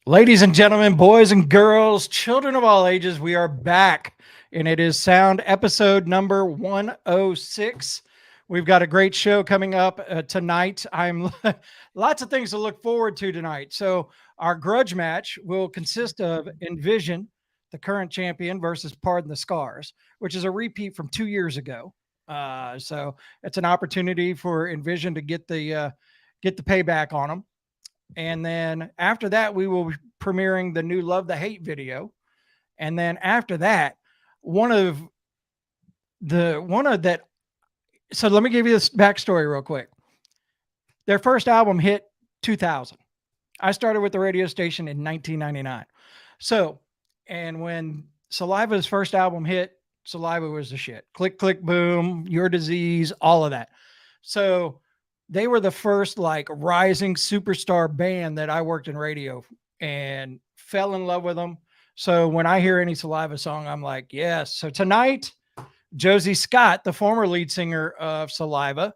Ladies and gentlemen, boys and girls, children of all ages, we are back, and it is Sound episode number 106. We've got a great show coming up tonight. I'm lots of things to look forward to tonight. So, our grudge match will consist of Envision, the current champion, versus Pardon the Scars, which is a repeat from 2 years ago. So, it's an opportunity for Envision to get the payback on them. And then after that, we will be premiering the new Love the Hate video. And then after that, one of one of that. So let me give you this backstory real quick. Their first album hit 2000. I started with the radio station in 1999. So, and when Saliva's first album hit, Saliva was the shit. Click, click, boom, Your Disease, all of that. So they were the first like rising superstar band that I worked in radio and fell in love with them. So when I hear any Saliva song, I'm like, yes. So tonight, Josey Scott, the former lead singer of Saliva,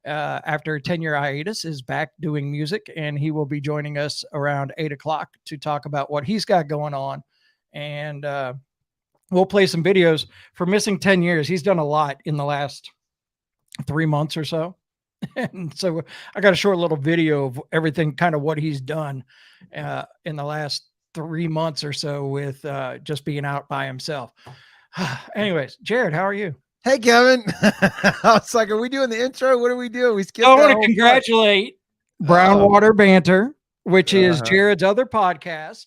after a 10-year hiatus, is back doing music, and he will be joining us around 8 o'clock to talk about what he's got going on. And we'll play some videos for missing 10 years. He's done a lot in the last 3 months or so. And so I got a short little video of everything, kind of what he's done in the last 3 months or so with just being out by himself. Anyways, Jared, how are you? Hey, Kevin. I was like, are we doing the intro? What are we doing? We skipped I that want to whole congratulate Brown Water Banter, which is Uh-huh. Jared's other podcast.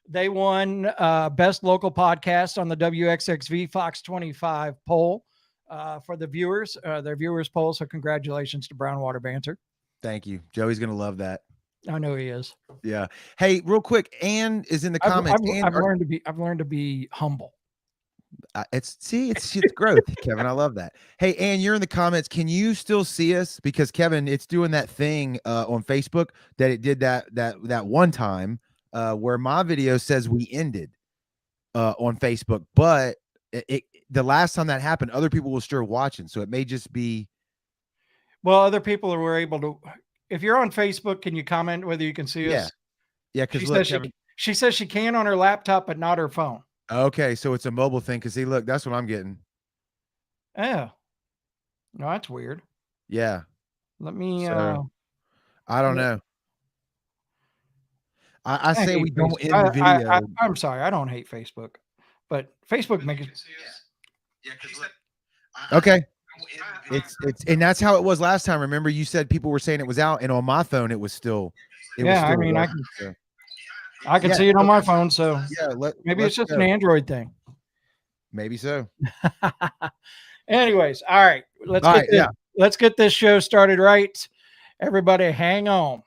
They won Best Local Podcast on the WXXV Fox 25 poll for the viewers, their viewers poll. So congratulations to Brown Water Banter. Thank you. Joey's going to love that. I know he is. Yeah. Hey, real quick, Ann is in the comments. I've learned to be humble. It's growth, Kevin. I love that. Hey, Ann, you're in the comments. Can you still see us? Because Kevin, it's doing that thing on Facebook that it did that one time where my video says we ended on Facebook, but the last time that happened, other people were still watching, so it may just be. Well, other people were able to. If you're on Facebook, can you comment whether you can see us? Yeah. Because she says she can on her laptop, but not her phone. Okay, so it's a mobile thing. Because see, look, that's what I'm getting. Yeah. No, that's weird. Yeah. Let me. I don't know. I say we don't end the video. I'm sorry, I don't hate Facebook, but Facebook makes it. Yeah. Okay. It's and that's how it was last time. Remember, you said people were saying it was out, and on my phone it was still. I mean, I can see it on my phone, so maybe it's just an Android thing. Maybe so. Anyways, all right, let's get this show started right. Everybody, hang on.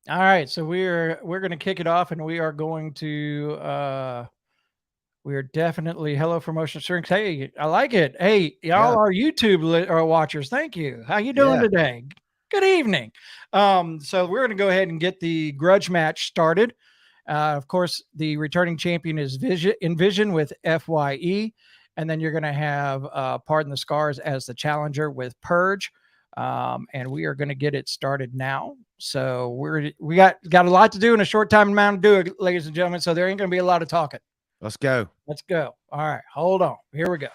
All right, so we're going to kick it off, and we are going to we are definitely hello for Motion Strings. Hey, I like it. Hey, y'all are YouTube watchers. Thank you. How you doing today? Good evening. So we're going to go ahead and get the grudge match started. Of course, the returning champion is Envision with FYE, and then you're going to have Pardon the Scars as the challenger with Purge. And we are going to get it started now. So we got a lot to do in a short time amount to do it, ladies and gentlemen. So there ain't going to be a lot of talking. Let's go. All right, hold on. Here we go.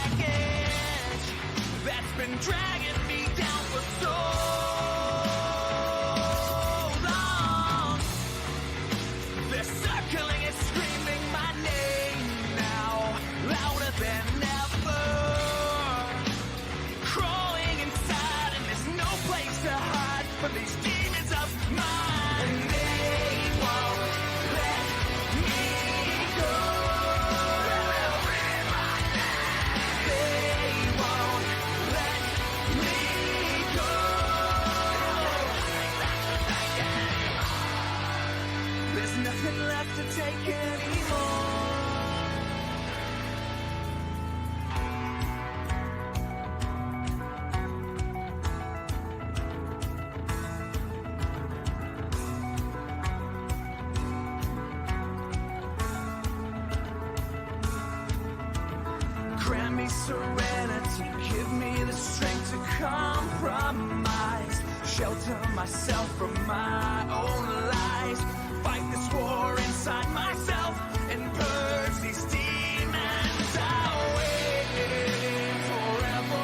baggage that's been dragging me down for so long. They're circling and screaming my name now, louder than ever. Crawling inside and there's no place to hide from these demons of mine. And they won't let me go. They won't let me go. There's nothing left to take anymore. Grant me serenity, give me the strength to compromise, shelter myself from my own lies, fight this war inside myself and purge these demons away forever.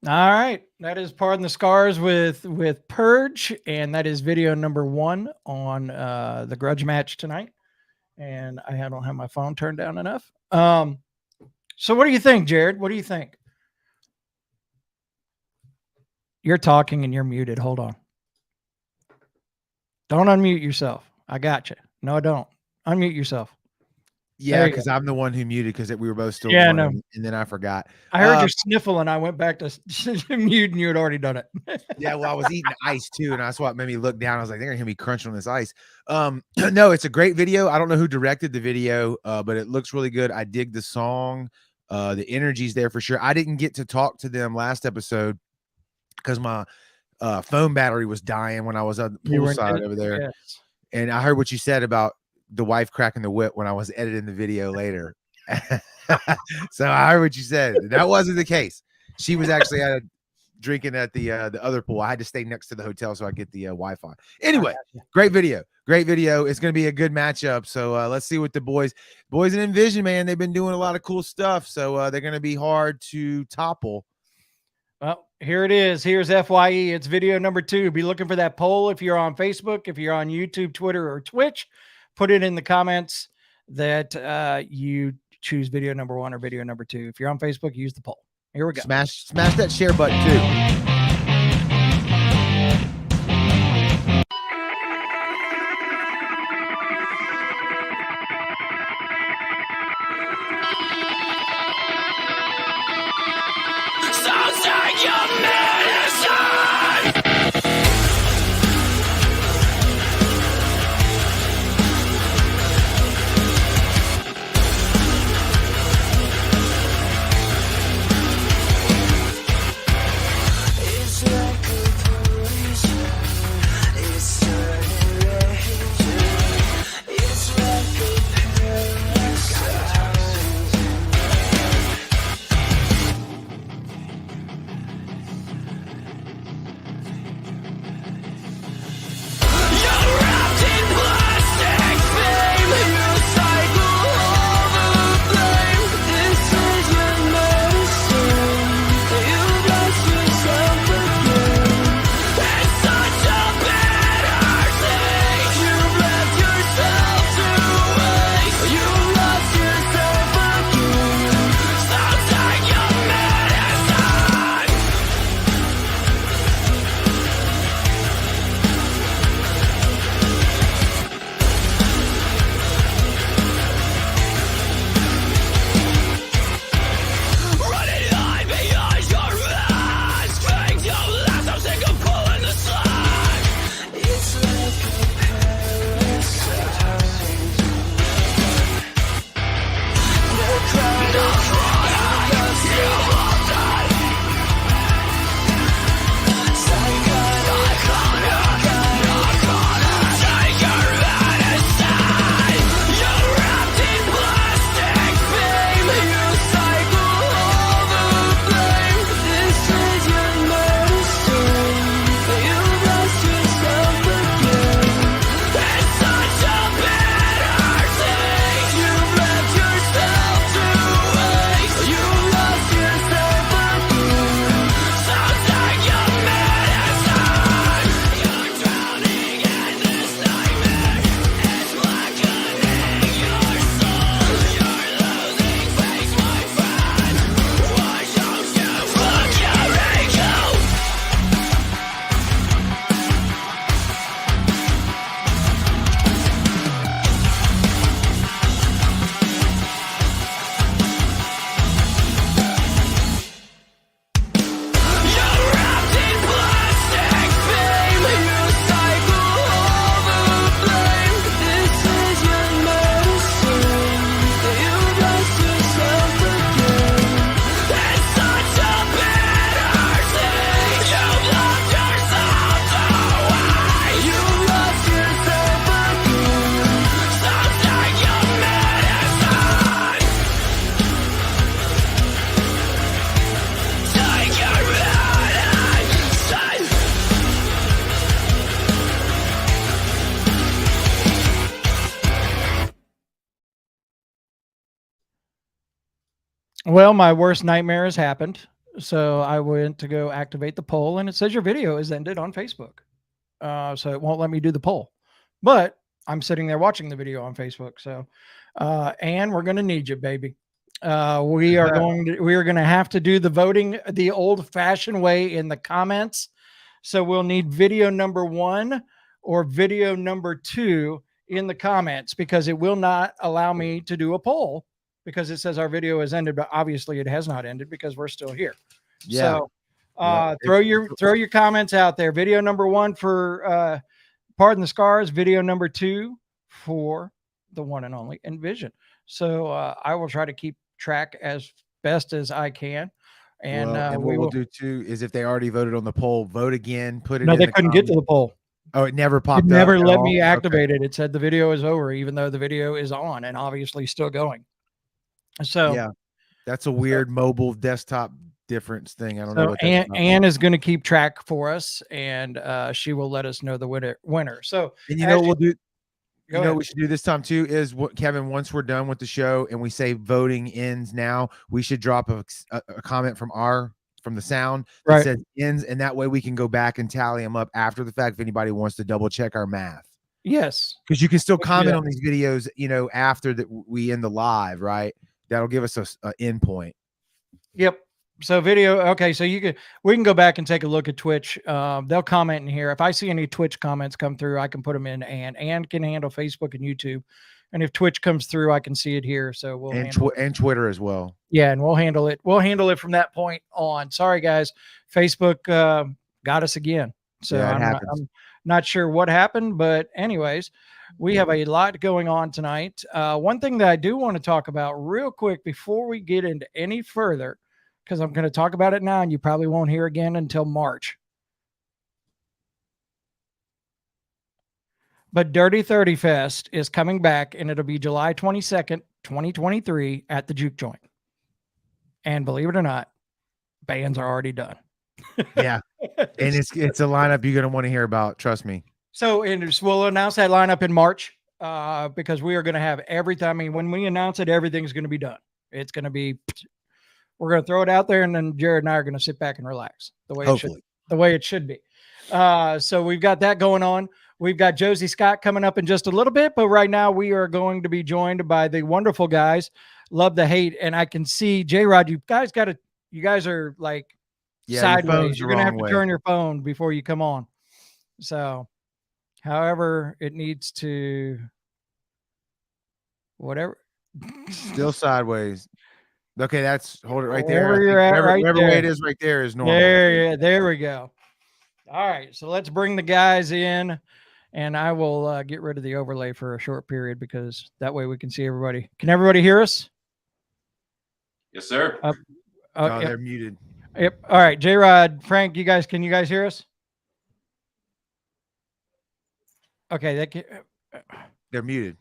All right, that is Pardon the Scars with Purge, and that is video number 1 on the grudge match tonight. And I don't have my phone turned down enough. So what do you think, Jared? What do you think? You're talking and you're muted. Hold on. Don't unmute yourself. I got you. No, don't. Unmute yourself. Yeah, because I'm the one who muted because we were both still going, no. And then I forgot. I heard your sniffle and I went back to mute and you had already done it. Yeah, well, I was eating ice too, and that's what made me look down. I was like, they're gonna hear me crunching on this ice. No, it's a great video. I don't know who directed the video, but it looks really good. I dig the song. The energy's there for sure. I didn't get to talk to them last episode because my phone battery was dying when I was on the poolside over there. Yes. And I heard what you said about the wife cracking the whip when I was editing the video later. So I heard what you said. That wasn't the case. She was actually drinking at the other pool. I had to stay next to the hotel so I get the Wi-Fi. Anyway, great video. Great video. It's going to be a good matchup. So let's see what the boys in Envision, man, they've been doing a lot of cool stuff. So they're going to be hard to topple. Well, here it is. Here's FYE. It's video number 2. Be looking for that poll if you're on Facebook, if you're on YouTube, Twitter, or Twitch. Put it in the comments that you choose video number 1 or video number 2. If you're on Facebook, use the poll. Here we go. Smash that share button too. Well, my worst nightmare has happened. So I went to go activate the poll, and it says your video is ended on Facebook. So it won't let me do the poll. But I'm sitting there watching the video on Facebook. So, and we're going to need you, baby. We are going to have to do the voting the old-fashioned way in the comments. So we'll need video number 1 or video number 2 in the comments, because it will not allow me to do a poll, because it says our video has ended, but obviously it has not ended because we're still here. Yeah. So throw your comments out there. Video number 1 for Pardon the Scars. Video number 2 for the one and only Envision. So I will try to keep track as best as I can. And, and what we'll do too is, if they already voted on the poll, vote again. Put it. No, in they the couldn't get to the poll. Oh, it never popped It up. never at let all? me activate Okay. it. It said the video is over, even though the video is on and obviously still going. So Yeah, that's a weird mobile desktop difference thing. I don't know So what that's about. Ann is going to keep track for us, and she will let us know the winner. So, And you know what we'll do? Go You know ahead. what we should do this time too is, what, Kevin, once we're done with the show and we say voting ends now, we should drop a comment from the sound that Right. says ends, and that way we can go back and tally them up after the fact if anybody wants to double check our math. Yes, Because you can still we can do comment that. on these videos, after that we end the live, right? That'll give us a end point. Yep. So video. Okay. So we can go back and take a look at Twitch. They'll comment in here. If I see any Twitch comments come through, I can put them in, and Ann can handle Facebook and YouTube. And if Twitch comes through, I can see it here. So we'll handle it. And Twitter as well. Yeah, and we'll handle it. We'll handle it from that point on. Sorry, guys. Facebook got us again. So Yeah, I'm not sure what happened, but anyways, we have a lot going on tonight. One thing that I do want to talk about real quick before we get into any further, because I'm going to talk about it now, and you probably won't hear again until March. But Dirty 30 Fest is coming back, and it'll be July 22nd, 2023 at the Juke Joint. And believe it or not, bands are already done. Yeah. And it's a lineup you're going to want to hear about. Trust me. So, and we'll announce that lineup in March, because we are going to have everything. I mean, when we announce it, everything's going to be done. It's going to be, we're going to throw it out there, and then Jared and I are going to sit back and relax the way it should be. So we've got that going on. We've got Josey Scott coming up in just a little bit, but right now we are going to be joined by the wonderful guys, Love the Hate. And I can see J-Rod, you guys are like sideways. You're going to have to turn your phone before you come on. So however it needs to, whatever. Still sideways. Okay, hold it right there. Wherever you're at, wherever way it is right there is normal. There we go. All right, so let's bring the guys in, and I will get rid of the overlay for a short period, because that way we can see everybody. Can everybody hear us? Yes, sir. Oh, Yep. they're muted. Yep. All right, J-Rod, Frank, can you guys hear us? Okay, They're muted.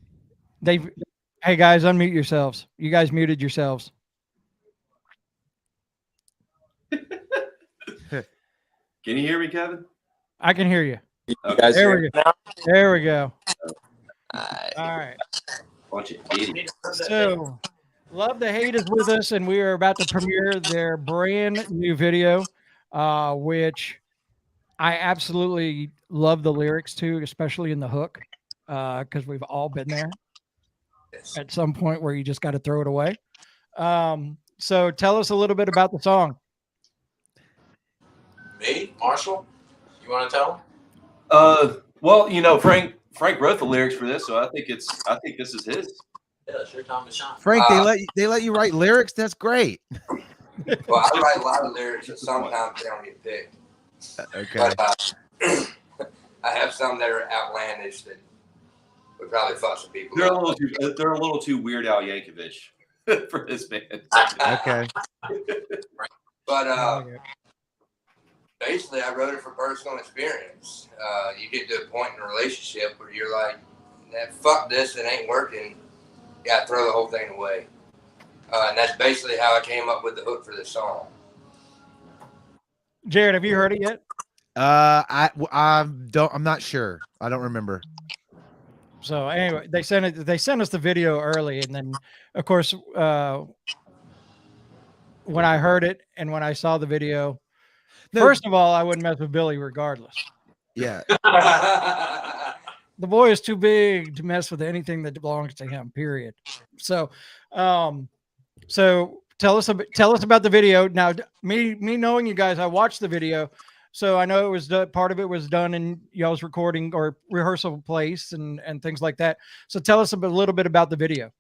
Hey guys, unmute yourselves. You guys muted yourselves. Can you hear me, Kevin? I can hear you. Okay. guys There hear we me go. now? There we go. All All right. Bunch of idiots. So, Love the Hate is with us, and we are about to premiere their brand new video, which I absolutely love the lyrics to, especially in the hook, because we've all been there at some point where you just got to throw it away. So tell us a little bit about the song. Me, Marshall? You want to tell him? Well, Frank wrote the lyrics for this, so I think this is his. Yeah, it's your time to shine. Frank, they let you write lyrics? That's great. Well, I write a lot of lyrics, and sometimes they don't get picked. Okay. But I have some that are outlandish that would probably fuck some people. They're a little too Weird Al Yankovic for this band. Okay. But basically, I wrote it for personal experience. You get to a point in a relationship where you're like, fuck this, it ain't working. You gotta throw the whole thing away. And that's basically how I came up with the hook for this song. Jared, have you heard it yet? I'm not sure. I don't remember. So anyway, they sent us the video early, and then of course when I heard it and when I saw the video. No. First of all, I wouldn't mess with Billy regardless. Yeah. The boy is too big to mess with anything that belongs to him, period. So tell us about the video. Now, me knowing you guys, I watched the video, so I know it was part of it was done in y'all's recording or rehearsal place and things like that. So tell us a little bit about the video.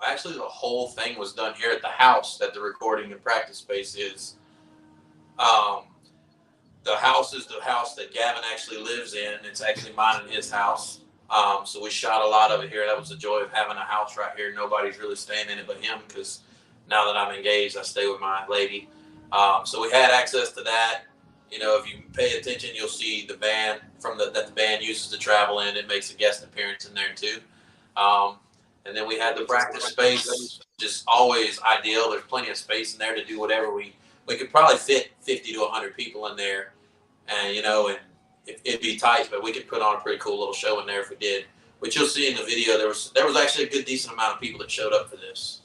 Actually, the whole thing was done here at the house that the recording and practice space is. The house is the house that Gavin actually lives in. It's actually mine and his house. So we shot a lot of it here. That was the joy of having a house right here. Nobody's really staying in it but him, because now that I'm engaged, I stay with my lady. So we had access to that. You know, if you pay attention, you'll see the van that the band uses to travel in. It makes a guest appearance in there too. And then we had the practice space, just always ideal. There's plenty of space in there to do whatever we could probably fit 50 to 100 people in there, and it'd be tight, but we could put on a pretty cool little show in there if we did. Which you'll see in the video. There was actually a good decent amount of people that showed up for this.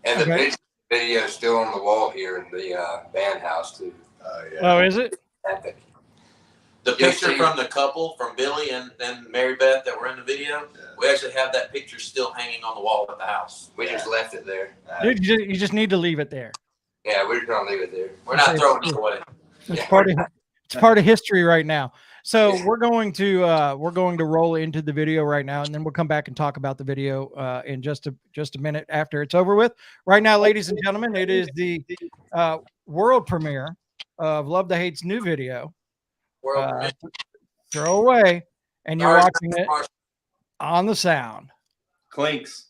And the video is still on the wall here in the band house too. Oh, is it? Epic. The picture from the couple, from Billy and Mary Beth that were in the video, we actually have that picture still hanging on the wall at the house. We just left it there. Dude, you just need to leave it there. Yeah, we're just gonna leave it there. We're not throwing it away. It's part of history right now. So we're going to roll into the video right now, and then we'll come back and talk about the video in just a minute after it's over with. Right now, ladies and gentlemen, it is the world premiere of Love to Hate's new video. Throw away, and you're watching it on the sound. Clinks.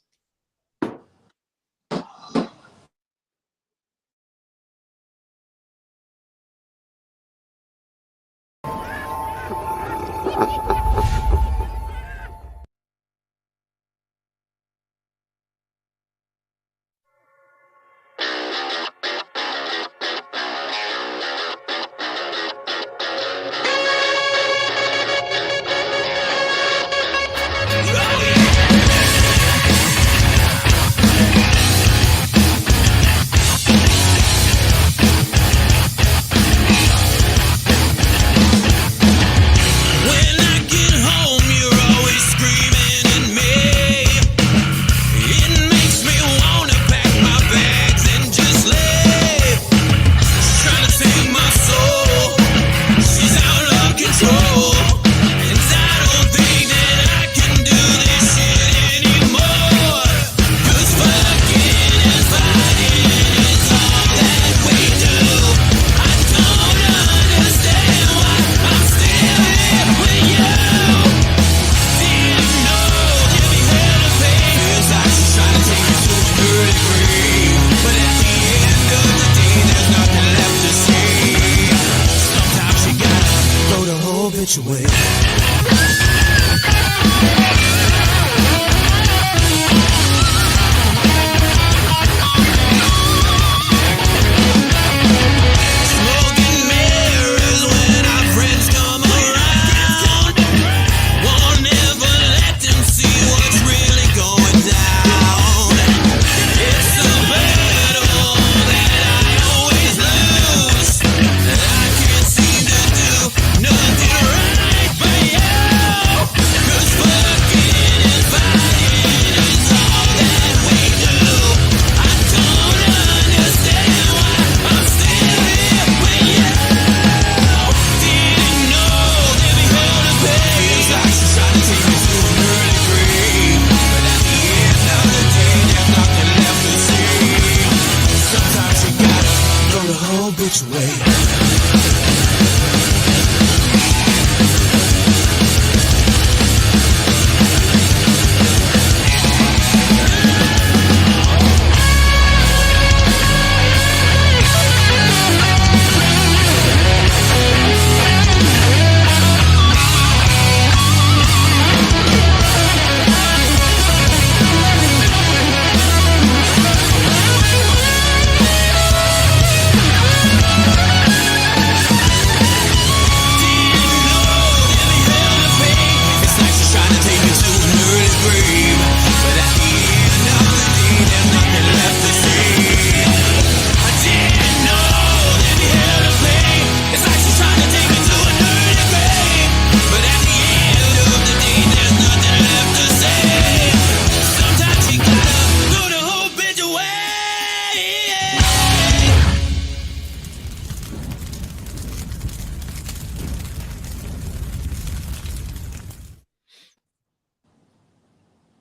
Nothing right, but yeah.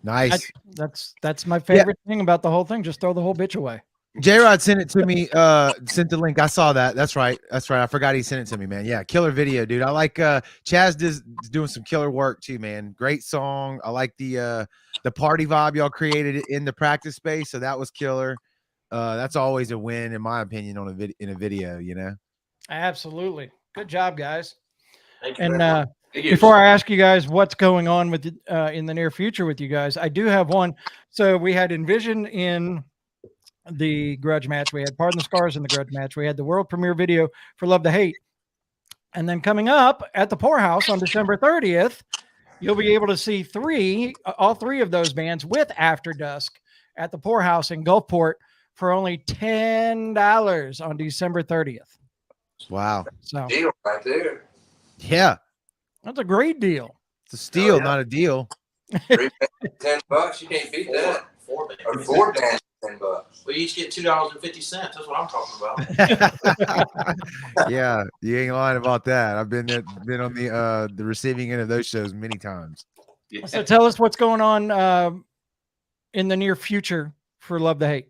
Nice. That's my favorite thing about the whole thing. Just throw the whole bitch away. J-Rod sent it to me, sent the link. I saw that. That's right. I forgot he sent it to me, man. Yeah, killer video, dude. I like Chaz is doing some killer work too, man. Great song. I like the party vibe y'all created in the practice space, so that was killer. That's always a win, in my opinion, on in a video, you know. Absolutely. Good job, guys. Thank you And very much. before I ask you guys what's going on with in the near future with you guys, I do have one. So we had Envision in the grudge match. We had Pardon the Scars in the grudge match. We had the world premiere video for Love to Hate. And then coming up at the Poorhouse on December 30th, you'll be able to see all three of those bands with After Dusk at the Poorhouse in Gulfport for only $10 on December 30th. Wow. So Deal right there. Yeah. that's a great deal. It's a steal, Oh, yeah. not a deal. 3 bands, $10. You can't beat that. Four bands. Or 4 bands, $10. We each get $2.50. That's what I'm talking about. Yeah, you ain't lying about that. I've been on the receiving end of those shows many times. Yeah. So tell us what's going on in the near future for Love to Hate.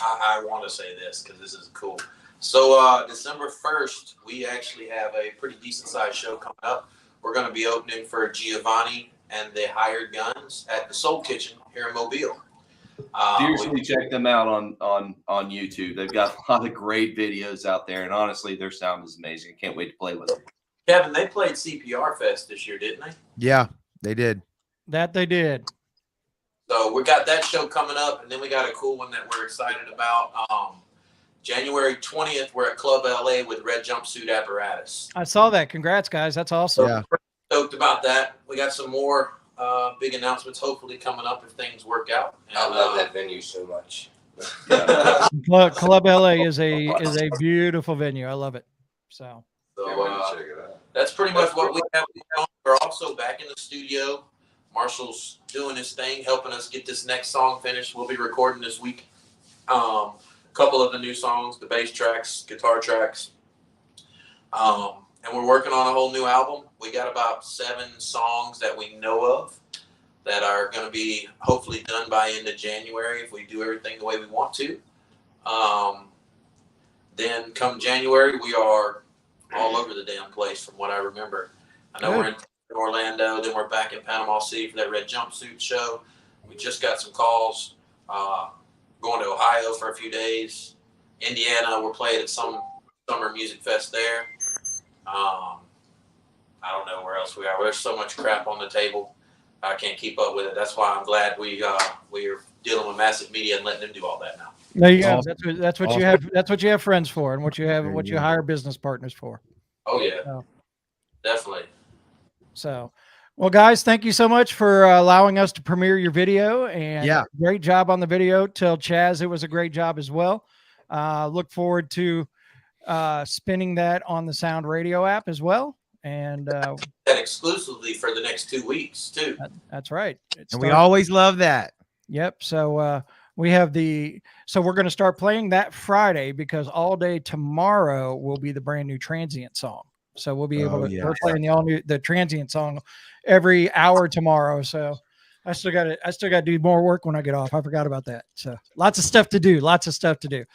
I want to say this because this is cool. So December 1st, we actually have a pretty decent sized show coming up. We're going to be opening for Giovanni and the Hired Guns at the Soul Kitchen here in Mobile. Seriously, check them out on YouTube. They've got a lot of great videos out there, and honestly, their sound is amazing. I can't wait to play with them. Kevin, they played CPR Fest this year, didn't they? Yeah, they did. That they did. So we got that show coming up, and then we got a cool one that we're excited about. January 20th, we're at Club LA with Red Jumpsuit Apparatus. I saw that. Congrats, guys. That's awesome. Yeah. Stoked about that. We got some more big announcements hopefully coming up if things work out. And, I love that venue so much. Club LA is a beautiful venue. I love it. So So that's pretty much what we have. We're also back in the studio. Marshall's doing his thing, helping us get this next song finished. We'll be recording this week. A couple of the new songs, the bass tracks, guitar tracks. And we're working on a whole new album. We got about 7 songs that we know of that are going to be hopefully done by end of January if we do everything the way we want to. Then come January, we are all over the damn place from what I remember. I know we're in Orlando, then we're back in Panama City for that Red Jumpsuit show. We just got some calls. Going to Ohio for a few days. Indiana, we're playing at some summer music fest there. I don't know where else we are. There's so much crap on the table. I can't keep up with it. That's why I'm glad we are dealing with massive media and letting them do all that now. there you go. Awesome. That's what Awesome. you have. That's what you have friends for, and what you have, There what you you go. hire business partners for. Oh yeah, So, definitely. so, well, guys, thank you so much for allowing us to premiere your video. And Yeah. great job on the video. Tell Chaz it was a great job as well. Look forward to spinning that on the Sound Radio app as well. And That exclusively for the next 2 weeks too. that's right. And we always love that. Yep. So we have so we're going to start playing that Friday because all day tomorrow will be the brand new Transient song. So we'll be able to, we're playing the Transient song every hour tomorrow. So I still got to do more work when I get off. I forgot about that. So lots of stuff to do.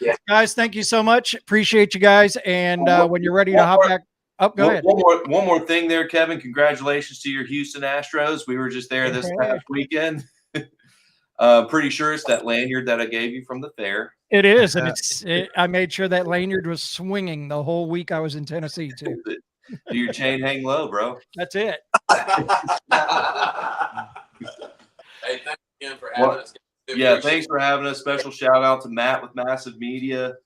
Yeah. Guys, thank you so much. Appreciate you guys. And when you're ready to hop back up, go ahead. One more thing there, Kevin. Congratulations to your Houston Astros. We were just there this past weekend. Pretty sure it's that lanyard that I gave you from the fair. It is. And I made sure that lanyard was swinging the whole week I was in Tennessee too. Do your chain hang low, bro? That's it. Hey, thanks again for having us. Yeah, thanks for having us. Special shout out to Matt with Massive Media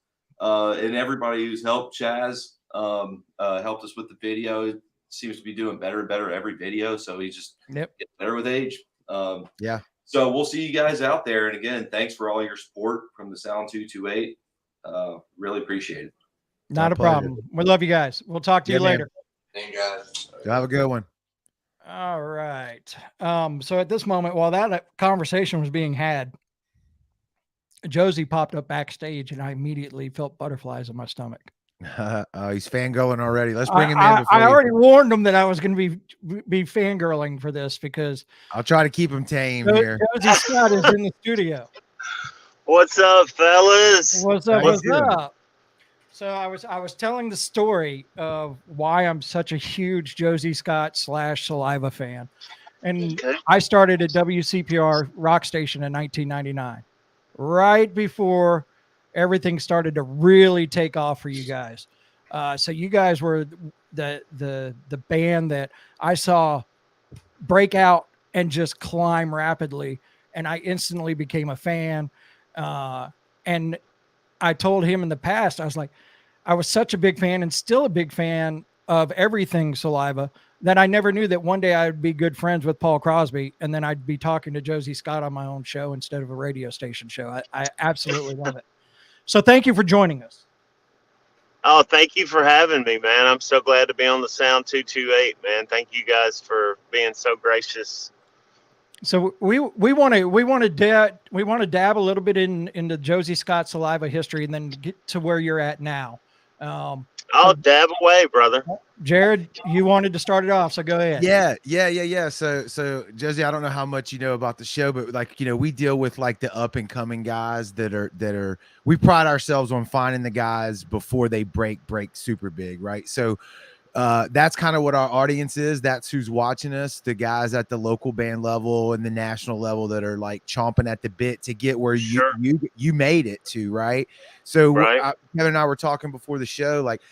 and everybody who's helped Chaz, helped us with the video. It seems to be doing better and better every video, so he's just getting better with age. Yeah. So we'll see you guys out there. And again, thanks for all your support from the Sound 228. Really appreciate it. Not a problem. We love you guys. We'll talk to you later. Thank you guys. Have a good one. All right. So at this moment, while that conversation was being had, Josey popped up backstage and I immediately felt butterflies in my stomach. He's fangirling already. Let's bring him in before I already warned him that I was going to be fangirling for this because I'll try to keep him tame here. Josey Scott is in the studio. What's up, fellas? What's up? How you What's doing? up? So I was telling the story of why I'm such a huge Josey Scott / Saliva fan, and Okay. I started at WCPR rock station in 1999, right before everything started to really take off for you guys. So you guys were the band that I saw break out and just climb rapidly, and I instantly became a fan. And I told him in the past, I was like, I was such a big fan and still a big fan of everything Saliva that I never knew that one day I'd be good friends with Paul Crosby and then I'd be talking to Josey Scott on my own show instead of a radio station show. I absolutely love it. So thank you for joining us. Oh, thank you for having me, man. I'm so glad to be on the Sound 228, man. Thank you guys for being so gracious. So we want to dab a little bit into Josey Scott Saliva history and then get to where you're at now. I'll dab away, brother. Jared, you wanted to start it off, so go ahead. Yeah. So Josey, I don't know how much you know about the show, but like, you know, we deal with like the up and coming guys that are, we pride ourselves on finding the guys before they break super big. Right. So, that's kind of what our audience is. That's who's watching us. The guys at the local band level and the national level that are like chomping at the bit to get where Sure. you made it to. Right. So Right. Kevin and I were talking before the show, like,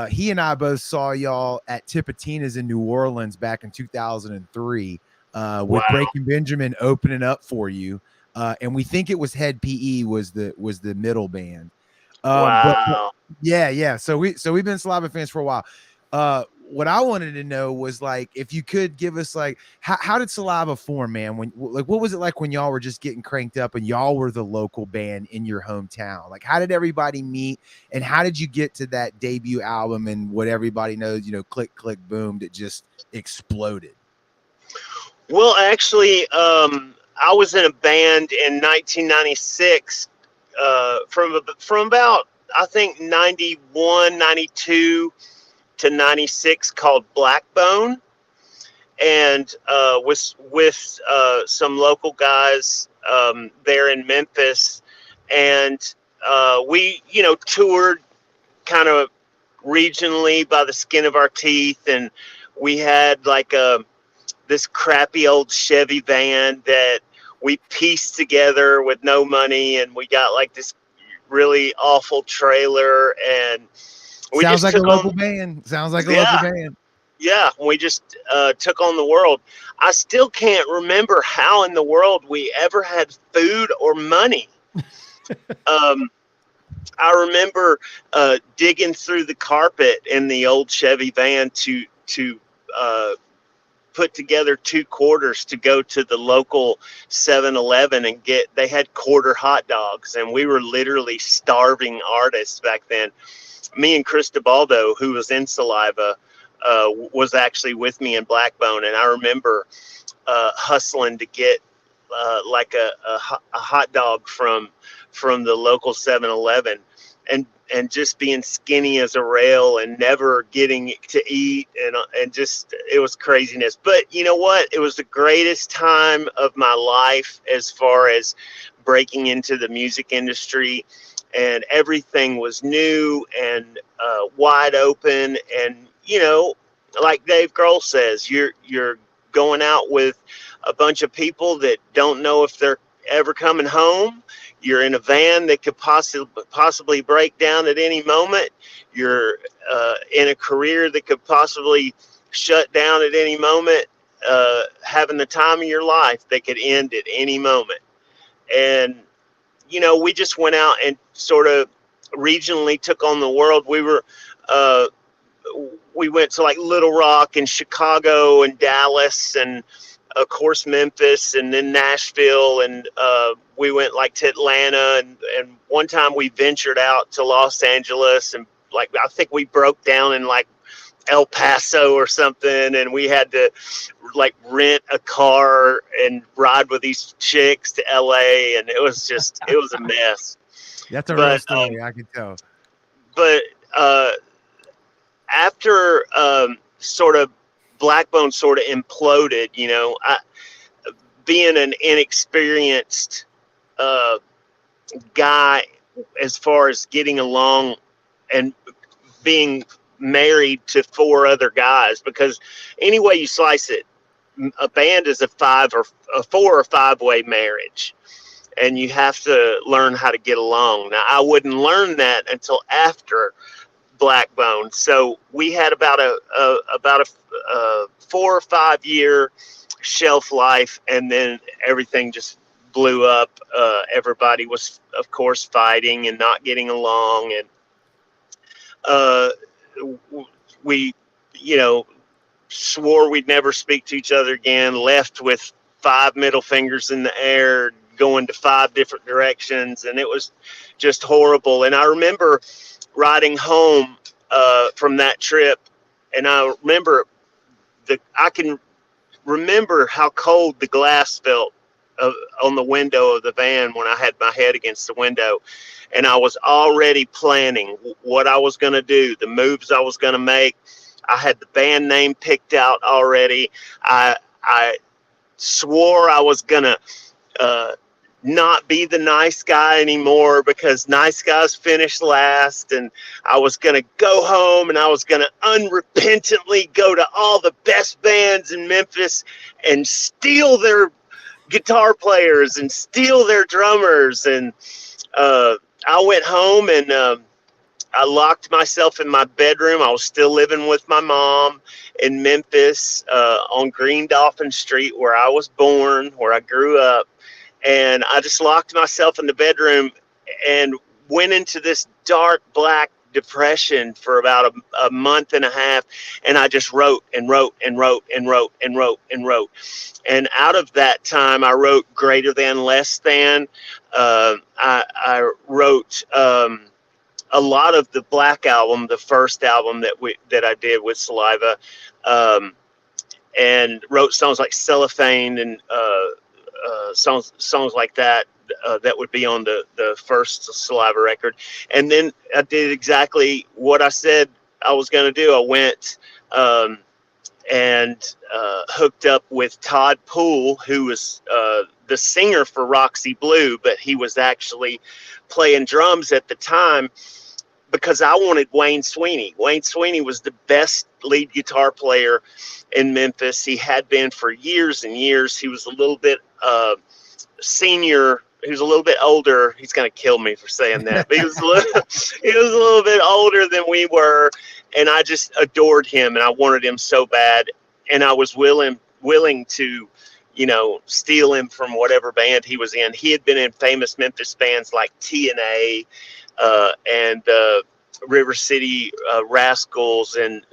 he and I both saw y'all at Tipitina's in New Orleans back in 2003 with Wow. Breaking Benjamin opening up for you. And we think it was Head PE was the middle band. Wow. Yeah. So we've been Saliva fans for a while. What I wanted to know was like, if you could give us like, how did Saliva form, man? What was it like when y'all were just getting cranked up and y'all were the local band in your hometown? Like, how did everybody meet and how did you get to that debut album and what everybody knows, you know, Click, Click, Boom, that just exploded? Well, actually, I was in a band in 1996, from about, I think 91, 92 to 96 called Blackbone, and with some local guys there in Memphis, and we, you know, toured kind of regionally by the skin of our teeth, and we had like this crappy old Chevy van that we pieced together with no money, and we got like this really awful trailer, and we Sounds just like a took local on, band. Sounds like a Yeah. local band. yeah, we just took on the world. I still can't remember how in the world we ever had food or money. I remember digging through the carpet in the old Chevy van to put together 2 quarters to go to the local 7-Eleven and they had quarter hot dogs, and we were literally starving artists back then. Me and Chris DeBaldo, who was in Saliva, was actually with me in Blackbone, and I remember hustling to get like a hot dog from the local 7-Eleven, and just being skinny as a rail and never getting to eat, and just, it was craziness. But you know what? It was the greatest time of my life as far as breaking into the music industry, and everything was new and wide open. And you know, like Dave Grohl says, you're going out with a bunch of people that don't know if they're ever coming home. You're in a van that could possibly break down at any moment. You're in a career that could possibly shut down at any moment, having the time of your life that could end at any moment. And you know, we just went out and sort of regionally took on the world. We went to like Little Rock and Chicago and Dallas, and of course Memphis, and then Nashville, and we went like to Atlanta, and one time we ventured out to Los Angeles, and like I think we broke down in like El Paso or something, and we had to like rent a car and ride with these chicks to LA, and it was a mess. That's a real story, I can tell. But after sort of Blackbone sort of imploded, you know, being an inexperienced guy as far as getting along and being married to 4 other guys, because any way you slice it, a band is a 4 or 5 way marriage, and you have to learn how to get along. Now, I wouldn't learn that until after Blackbone, so we had about a 4 or 5 year shelf life, and then everything just blew up. Everybody was, of course, fighting and not getting along, and we, you know, swore we'd never speak to each other again, left with 5 middle fingers in the air, going to 5 different directions, and it was just horrible. And I remember riding home from that trip, and I can remember how cold the glass felt on the window of the van when I had my head against the window, and I was already planning what I was going to do, the moves I was going to make. I had the band name picked out already. I swore I was going to not be the nice guy anymore, because nice guys finish last, and I was going to go home and I was going to unrepentantly go to all the best bands in Memphis and steal their guitar players and steal their drummers. And I went home and I locked myself in my bedroom. I was still living with my mom in Memphis on Green Dolphin Street, where I was born, where I grew up. And I just locked myself in the bedroom and went into this dark, black depression for about a month and a half. And I just wrote and wrote and wrote and wrote and wrote and wrote. And out of that time, I wrote Greater Than, Less Than. I wrote a lot of the Black Album, the first album that I did with Saliva, and wrote songs like Cellophane and songs like that that would be on the first Saliva record. And then I did exactly what I said I was going to do. I went and hooked up with Todd Poole, who was the singer for Roxy Blue, but he was actually playing drums at the time, because I wanted Wayne Sweeney. Wayne Sweeney was the best lead guitar player in Memphis. He had been for years and years. He was a little bit senior. He was a little bit older. He's going to kill me for saying that, but he was a little bit older than we were. And I just adored him, and I wanted him so bad. And I was willing to, you know, steal him from whatever band he was in. He had been in famous Memphis bands like TNA and River City Rascals, and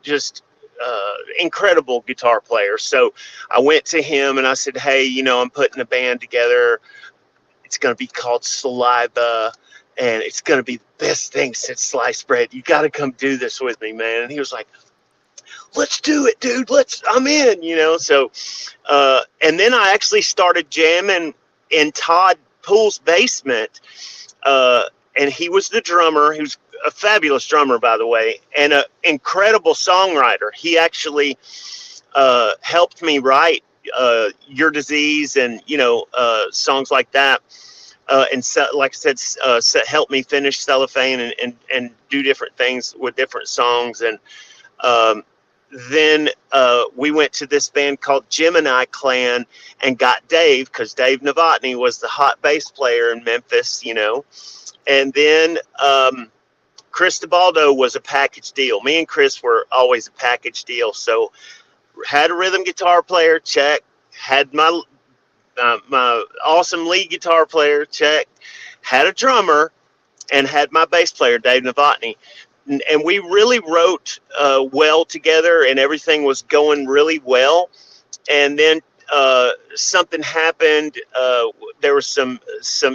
just incredible guitar player. So I went to him and I said, hey, you know, I'm putting a band together. It's going to be called Saliva, and it's going to be the best thing since sliced bread. You got to come do this with me, man. And he was like, let's do it, dude. I'm in, you know. So, and then I actually started jamming in Todd Poole's basement. And he was the drummer. He was a fabulous drummer, by the way, and an incredible songwriter. He actually helped me write Your Disease and, you know, songs like that. And so, like I said, helped me finish Cellophane and do different things with different songs. And then we went to this band called Gemini Clan and got Dave, because Dave Novotny was the hot bass player in Memphis, you know. And then Chris DeBaldo was a package deal. Me and Chris were always a package deal. So had a rhythm guitar player, check. Had my awesome lead guitar player, check. Had a drummer, and had my bass player, Dave Novotny. And we really wrote well together, and everything was going really well. And then something happened. There were some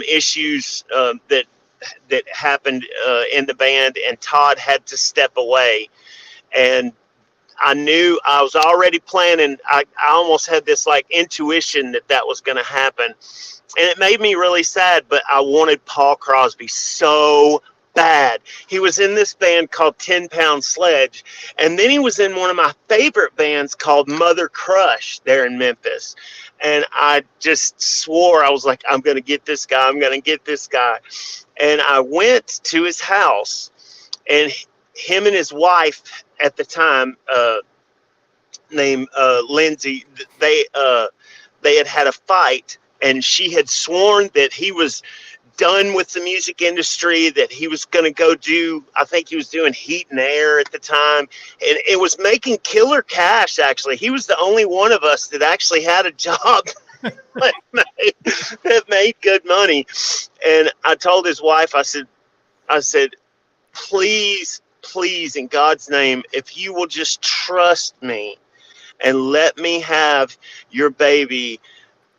issues that happened in the band, and Todd had to step away. And I knew I was already planning. I almost had this like intuition that was going to happen. And it made me really sad, but I wanted Paul Crosby so bad. He was in this band called 10 Pound Sledge. And then he was in one of my favorite bands called Mother Crush there in Memphis. And I just swore, I was like, I'm going to get this guy. I'm going to get this guy. And I went to his house, and him and his wife at the time, named Lindsay, they had a fight, and she had sworn that he was done with the music industry, that he was going to go do, I think he was doing Heat and Air at the time, and it was making killer cash. Actually, he was the only one of us that actually had a job that made good money. And I told his wife, I said, please, in God's name, if you will just trust me and let me have your baby,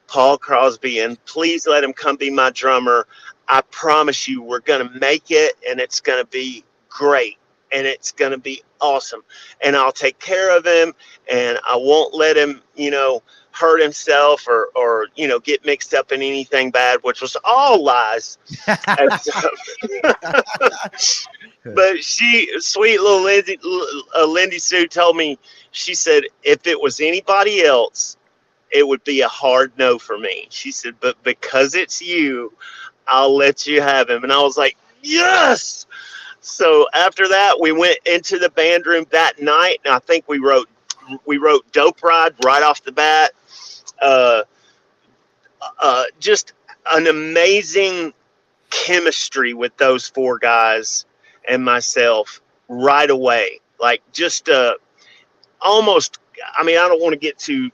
Paul Crosby, and please let him come be my drummer. I promise you we're going to make it, and it's going to be great, and it's going to be awesome. And I'll take care of him, and I won't let him, hurt himself or get mixed up in anything bad, which was all lies. But sweet little Lindy Sue told me, she said, if it was anybody else, it would be a hard no for me. She said, but because it's you, I'll let you have him. And I was like, yes. So after that, we went into the band room that night, and I think we wrote Dope Ride right off the bat. Just an amazing chemistry with those four guys and myself right away. Like just almost, I don't want to get too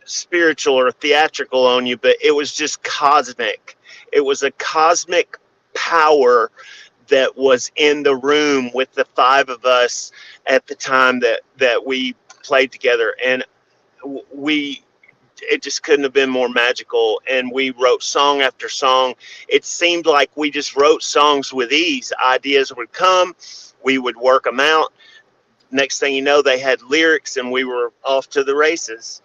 spiritual or theatrical on you, but it was just cosmic. It was a cosmic power that was in the room with the five of us at the time that we played together, and it just couldn't have been more magical. And we wrote song after song. It seemed like we just wrote songs with ease. Ideas would come, we would work them out. Next thing you know, they had lyrics, and we were off to the races.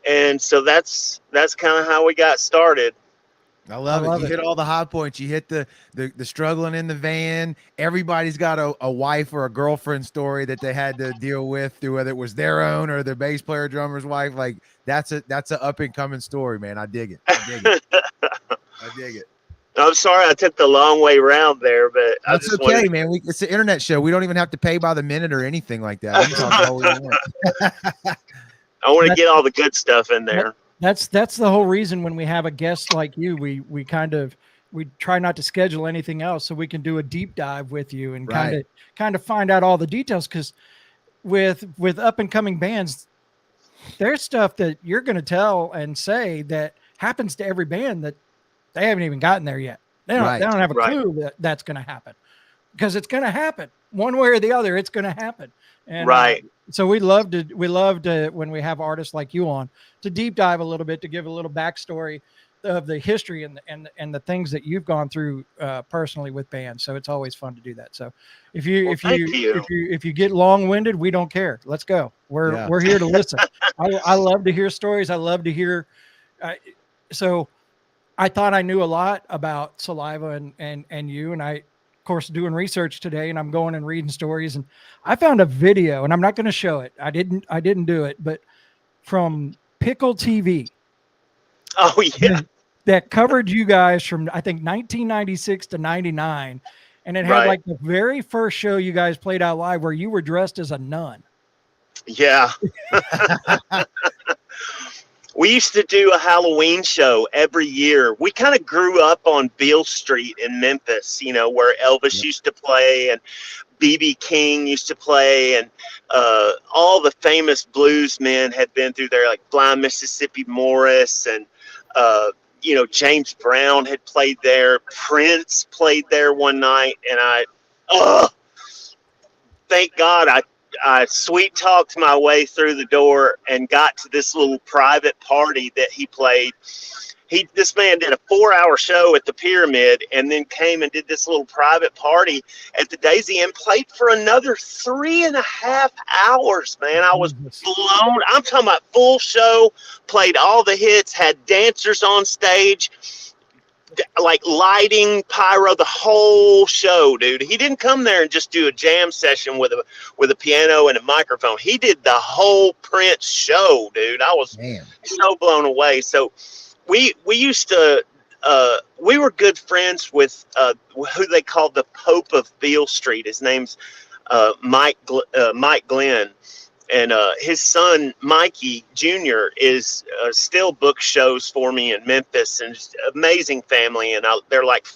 And so that's kind of how we got started. I love it. You hit all the high points. You hit the struggling in the van. Everybody's got a wife or a girlfriend story that they had to deal with through whether it was their own or their bass player drummer's wife. Like that's an up and coming story, man. I dig it. I dig it. I'm sorry I took the long way around there, but that's okay, man. It's an internet show. We don't even have to pay by the minute or anything like that. We can talk all we want. I want to get all the good stuff in there. That's the whole reason when we have a guest like you, we try not to schedule anything else so we can do a deep dive with you and kind of find out all the details. Because with up and coming bands, there's stuff that you're going to tell and say that happens to every band that they haven't even gotten there yet. They don't have a clue that that's going to happen, because it's going to happen one way or the other. It's going to happen. And, so we love to when we have artists like you on to deep dive a little bit, to give a little backstory of the history and the things that you've gone through personally with bands. So it's always fun to do that. So if you get long-winded, we don't care. Let's go. We're here to listen. I love to hear stories. I love to hear. So I thought I knew a lot about Saliva and you, and I, of course, doing research today, and I'm going and reading stories, and I found a video, and I'm not going to show it. I didn't do it, but from Pickle TV. Oh yeah. That covered you guys from, I think, 1996 to 99. And it had like the very first show you guys played out live where you were dressed as a nun. Yeah. We used to do a Halloween show every year. We kind of grew up on Beale Street in Memphis, where Elvis used to play and B.B. King used to play, and all the famous blues men had been through there, like Blind Mississippi Morris, and James Brown had played there. Prince played there one night, and thank God I sweet talked my way through the door and got to this little private party that he played. This man did a 4-hour show at the Pyramid and then came and did this little private party at the Daisy and played for another 3.5 hours, man. I was blown. I'm talking about full show, played all the hits, had dancers on stage, like lighting, pyro, the whole show, dude. He didn't come there and just do a jam session with a piano and a microphone. He did the whole Prince show, dude. I was so blown away. So we used to we were good friends with who they called the Pope of Beale Street. His name's Mike Glenn. And his son Mikey Jr. is still book shows for me in Memphis, and just amazing family. And they're like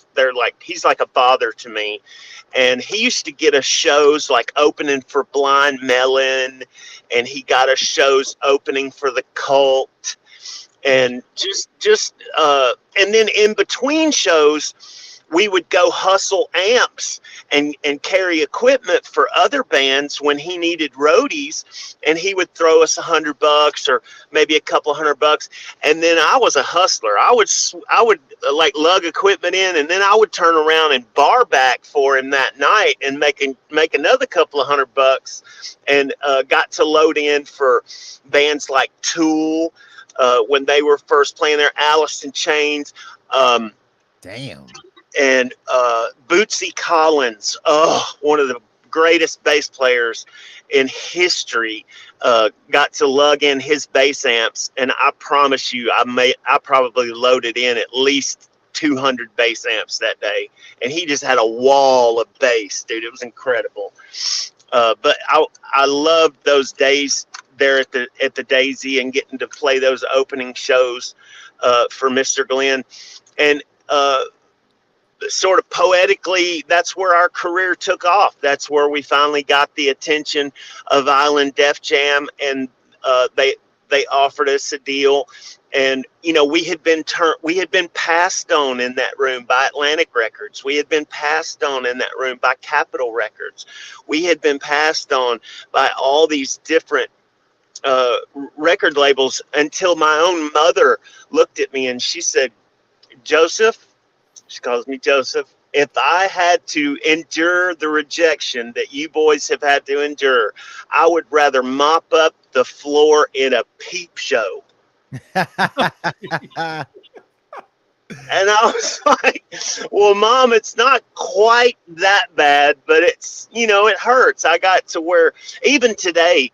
he's like a father to me. And he used to get us shows like opening for Blind Melon, and he got us shows opening for the Cult, and and then in between shows, we would go hustle amps and carry equipment for other bands when he needed roadies, and he would throw us $100 or maybe a couple $100. And then I was a hustler. I would like lug equipment in, and then I would turn around and bar back for him that night and make another couple of $100, and got to load in for bands like Tool when they were first playing there, Alice in Chains. Damn. And Bootsy Collins, one of the greatest bass players in history, got to lug in his bass amps, and I promise you, I probably loaded in at least 200 bass amps that day, and he just had a wall of bass, dude. It was incredible. But I loved those days there at the Daisy and getting to play those opening shows for Mr. Glenn, and sort of poetically, that's where our career took off. That's where we finally got the attention of Island Def Jam, and they offered us a deal. And you know, we had been passed on in that room by Atlantic Records. We had been passed on in that room by Capitol Records. We had been passed on by all these different record labels, until my own mother looked at me and she said, "Joseph," she calls me Joseph, "if I had to endure the rejection that you boys have had to endure, I would rather mop up the floor in a peep show." And I was like, "Well, Mom, it's not quite that bad, but it's, you know, it hurts." I got to where even today,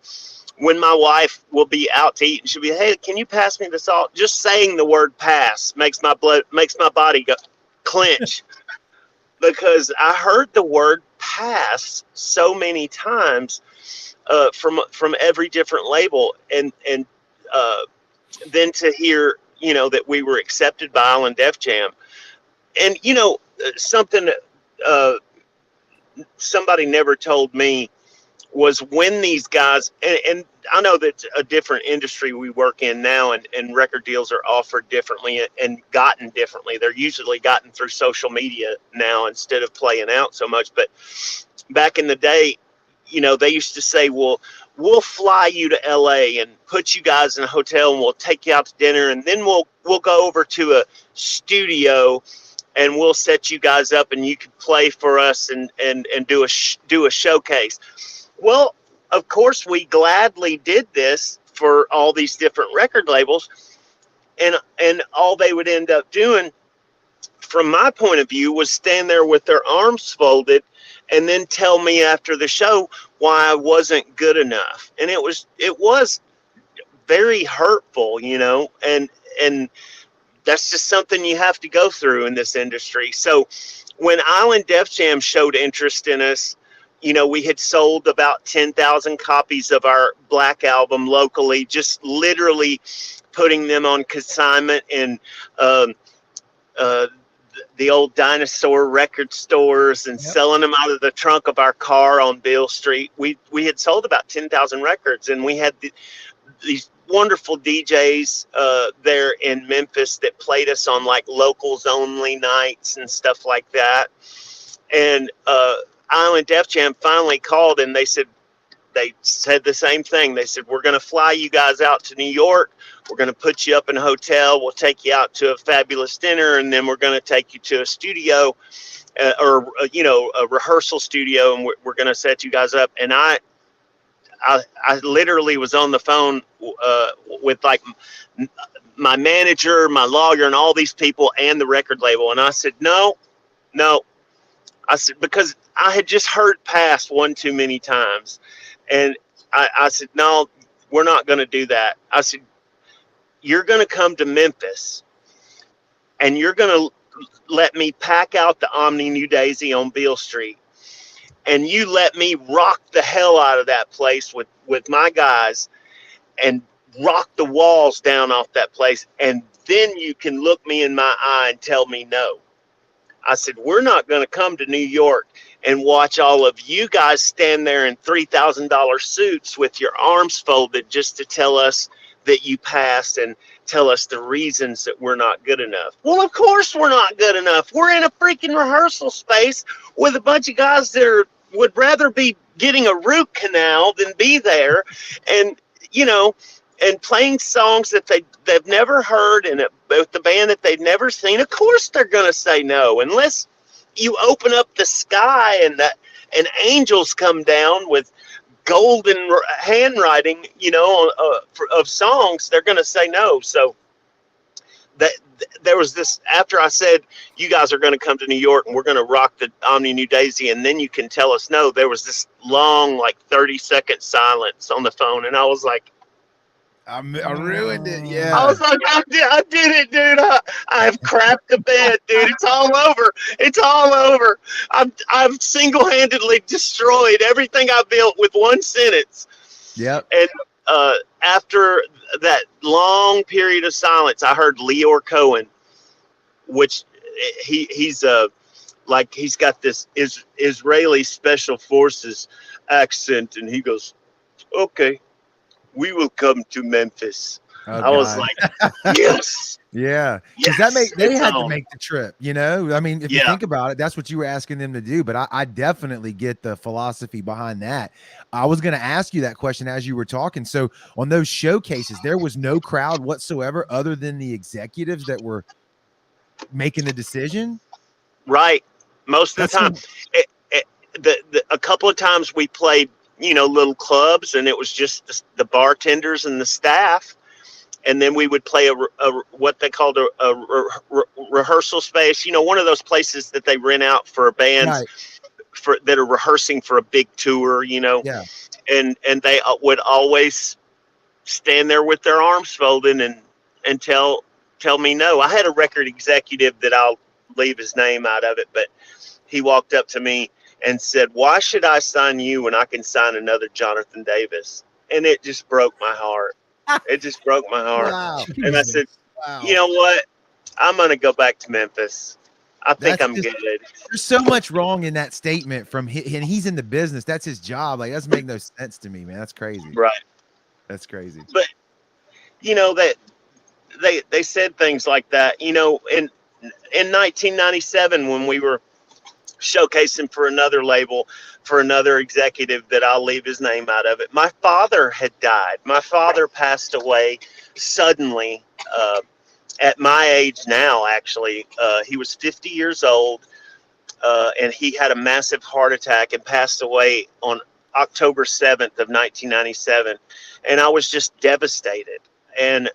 when my wife will be out to eat and she'll be, "Hey, can you pass me the salt?" Just saying the word pass makes my body go clench, because I heard the word pass so many times from every different label, and then to hear, you know, that we were accepted by Island Def Jam. And you know, something somebody never told me was when these guys, and I know that's a different industry we work in now, and record deals are offered differently and gotten differently. They're usually gotten through social media now instead of playing out so much. But back in the day, you know, they used to say, "Well, we'll fly you to LA and put you guys in a hotel, and we'll take you out to dinner, and then we'll go over to a studio and we'll set you guys up, and you can play for us and do a showcase." Well, of course, we gladly did this for all these different record labels, and all they would end up doing, from my point of view, was stand there with their arms folded and then tell me after the show why I wasn't good enough. And it was very hurtful, you know, and that's just something you have to go through in this industry. So when Island Def Jam showed interest in us, you know, we had sold about 10,000 copies of our Black album locally, just literally putting them on consignment in the old dinosaur record stores and selling them out of the trunk of our car on Beale Street. We had sold about 10,000 records, and we had these wonderful DJs there in Memphis that played us on like locals only nights and stuff like that. And Island Def Jam finally called, and they said the same thing. They said, "We're going to fly you guys out to New York. We're going to put you up in a hotel. We'll take you out to a fabulous dinner, and then we're going to take you to a studio or a rehearsal studio, and we're going to set you guys up." And I literally was on the phone with like my manager, my lawyer, and all these people and the record label. And I said, no. I said, because I had just heard past one too many times. And I said, no, we're not going to do that. I said, you're going to come to Memphis and you're going to let me pack out the Omni New Daisy on Beale Street. And you let me rock the hell out of that place with my guys and rock the walls down off that place. And then you can look me in my eye and tell me no. I said, we're not going to come to New York and watch all of you guys stand there in $3,000 suits with your arms folded just to tell us that you passed and tell us the reasons that we're not good enough. Well, of course we're not good enough. We're in a freaking rehearsal space with a bunch of guys that would rather be getting a root canal than be there. And, you know, and playing songs that they've never heard and with the band that they've never seen. Of course they're going to say no, unless you open up the sky and angels come down with golden handwriting, you know, of songs. They're going to say no. So that there was this, after I said, you guys are going to come to New York and we're going to rock the Omni New Daisy, and then you can tell us no, there was this long, like 30-second silence on the phone. And I was like, I ruined it. Yeah. I was like, I did it, dude. I have crapped the bed, dude. It's all over. It's all over. I've single-handedly destroyed everything I built with one sentence. Yep. And after that long period of silence, I heard Leor Cohen, which he's like he's got this Israeli special forces accent, and he goes, okay, we will come to Memphis. Oh, I was like, yes. Yeah. Yes, Because they had on. to make the trip, you know? I mean, if you think about it, that's what you were asking them to do. But I definitely get the philosophy behind that. I was going to ask you that question as you were talking. So on those showcases, there was no crowd whatsoever other than the executives that were making the decision? Right. Most of the time. A couple of times we played, you know, little clubs, and it was just the bartenders and the staff. And then we would play a what they called a rehearsrsal space, you know, one of those places that they rent out for bands that are rehearsing for a big tour, you know. Yeah. And they would always stand there with their arms folded and tell me no. I had a record executive that I'll leave his name out of it, but he walked up to me and said, why should I sign you when I can sign another Jonathan Davis? And it just broke my heart. It just broke my heart. Wow. And I said, Wow. you know what? I'm going to go back to Memphis. I think I'm good. There's so much wrong in that statement from him, and he's in the business. That's his job. Like, that doesn't make no sense to me, man. That's crazy. Right. That's crazy. But, you know, that they said things like that, you know, in 1997 when we were showcasing for another label, for another executive that I'll leave his name out of it. My father had died. My father passed away suddenly at my age now, actually. He was 50 years old, and he had a massive heart attack and passed away on October 7th of 1997. And I was just devastated. And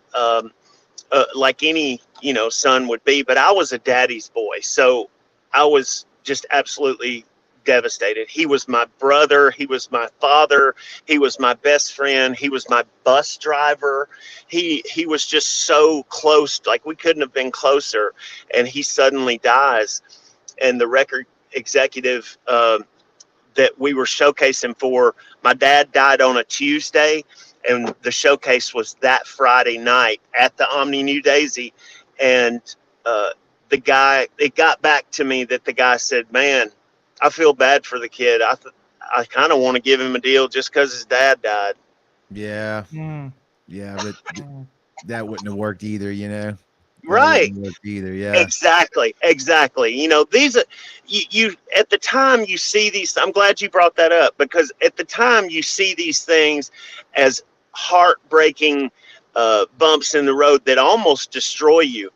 like any, you know, son would be, but I was a daddy's boy. So I was just absolutely devastated. He was my brother. He was my father. He was my best friend. He was my bus driver. He was just so close. Like, we couldn't have been closer. And he suddenly dies. And the record executive that we were showcasing for, my dad died on a Tuesday, and the showcase was that Friday night at the Omni New Daisy. And it got back to me that the guy said, man, I feel bad for the kid. I kind of want to give him a deal just because his dad died. Yeah. Yeah, but that wouldn't have worked either, you know? Right. Either, yeah. Exactly. You know, these are you at the time you see these. I'm glad you brought that up, because at the time you see these things as heartbreaking bumps in the road that almost destroy you.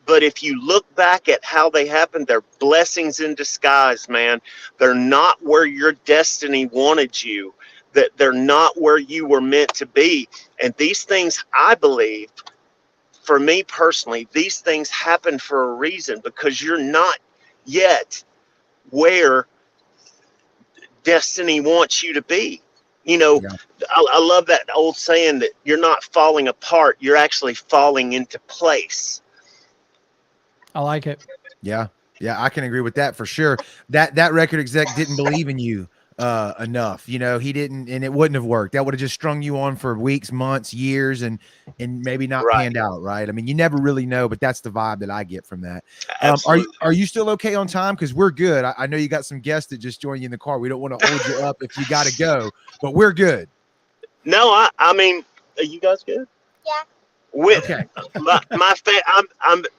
But if you look back at how they happened, they're blessings in disguise, man. They're not where your destiny wanted you. That they're not where you were meant to be. And these things, I believe, for me personally, these things happen for a reason, because you're not yet where destiny wants you to be. You know, Yeah. I love that old saying that you're not falling apart, you're actually falling into place. I like it. Yeah. Yeah, I can agree with that for sure. That record exec didn't believe in you enough. You know, he didn't, and it wouldn't have worked. That would have just strung you on for weeks, months, years, and maybe not Right. panned out, right? I mean, you never really know, but that's the vibe that I get from that. Absolutely. Are you still okay on time? Because we're good. I know you got some guests that just joined you in the car. We don't want to hold you up if you got to go, but we're good. No, I mean, are you guys good? Yeah. Okay.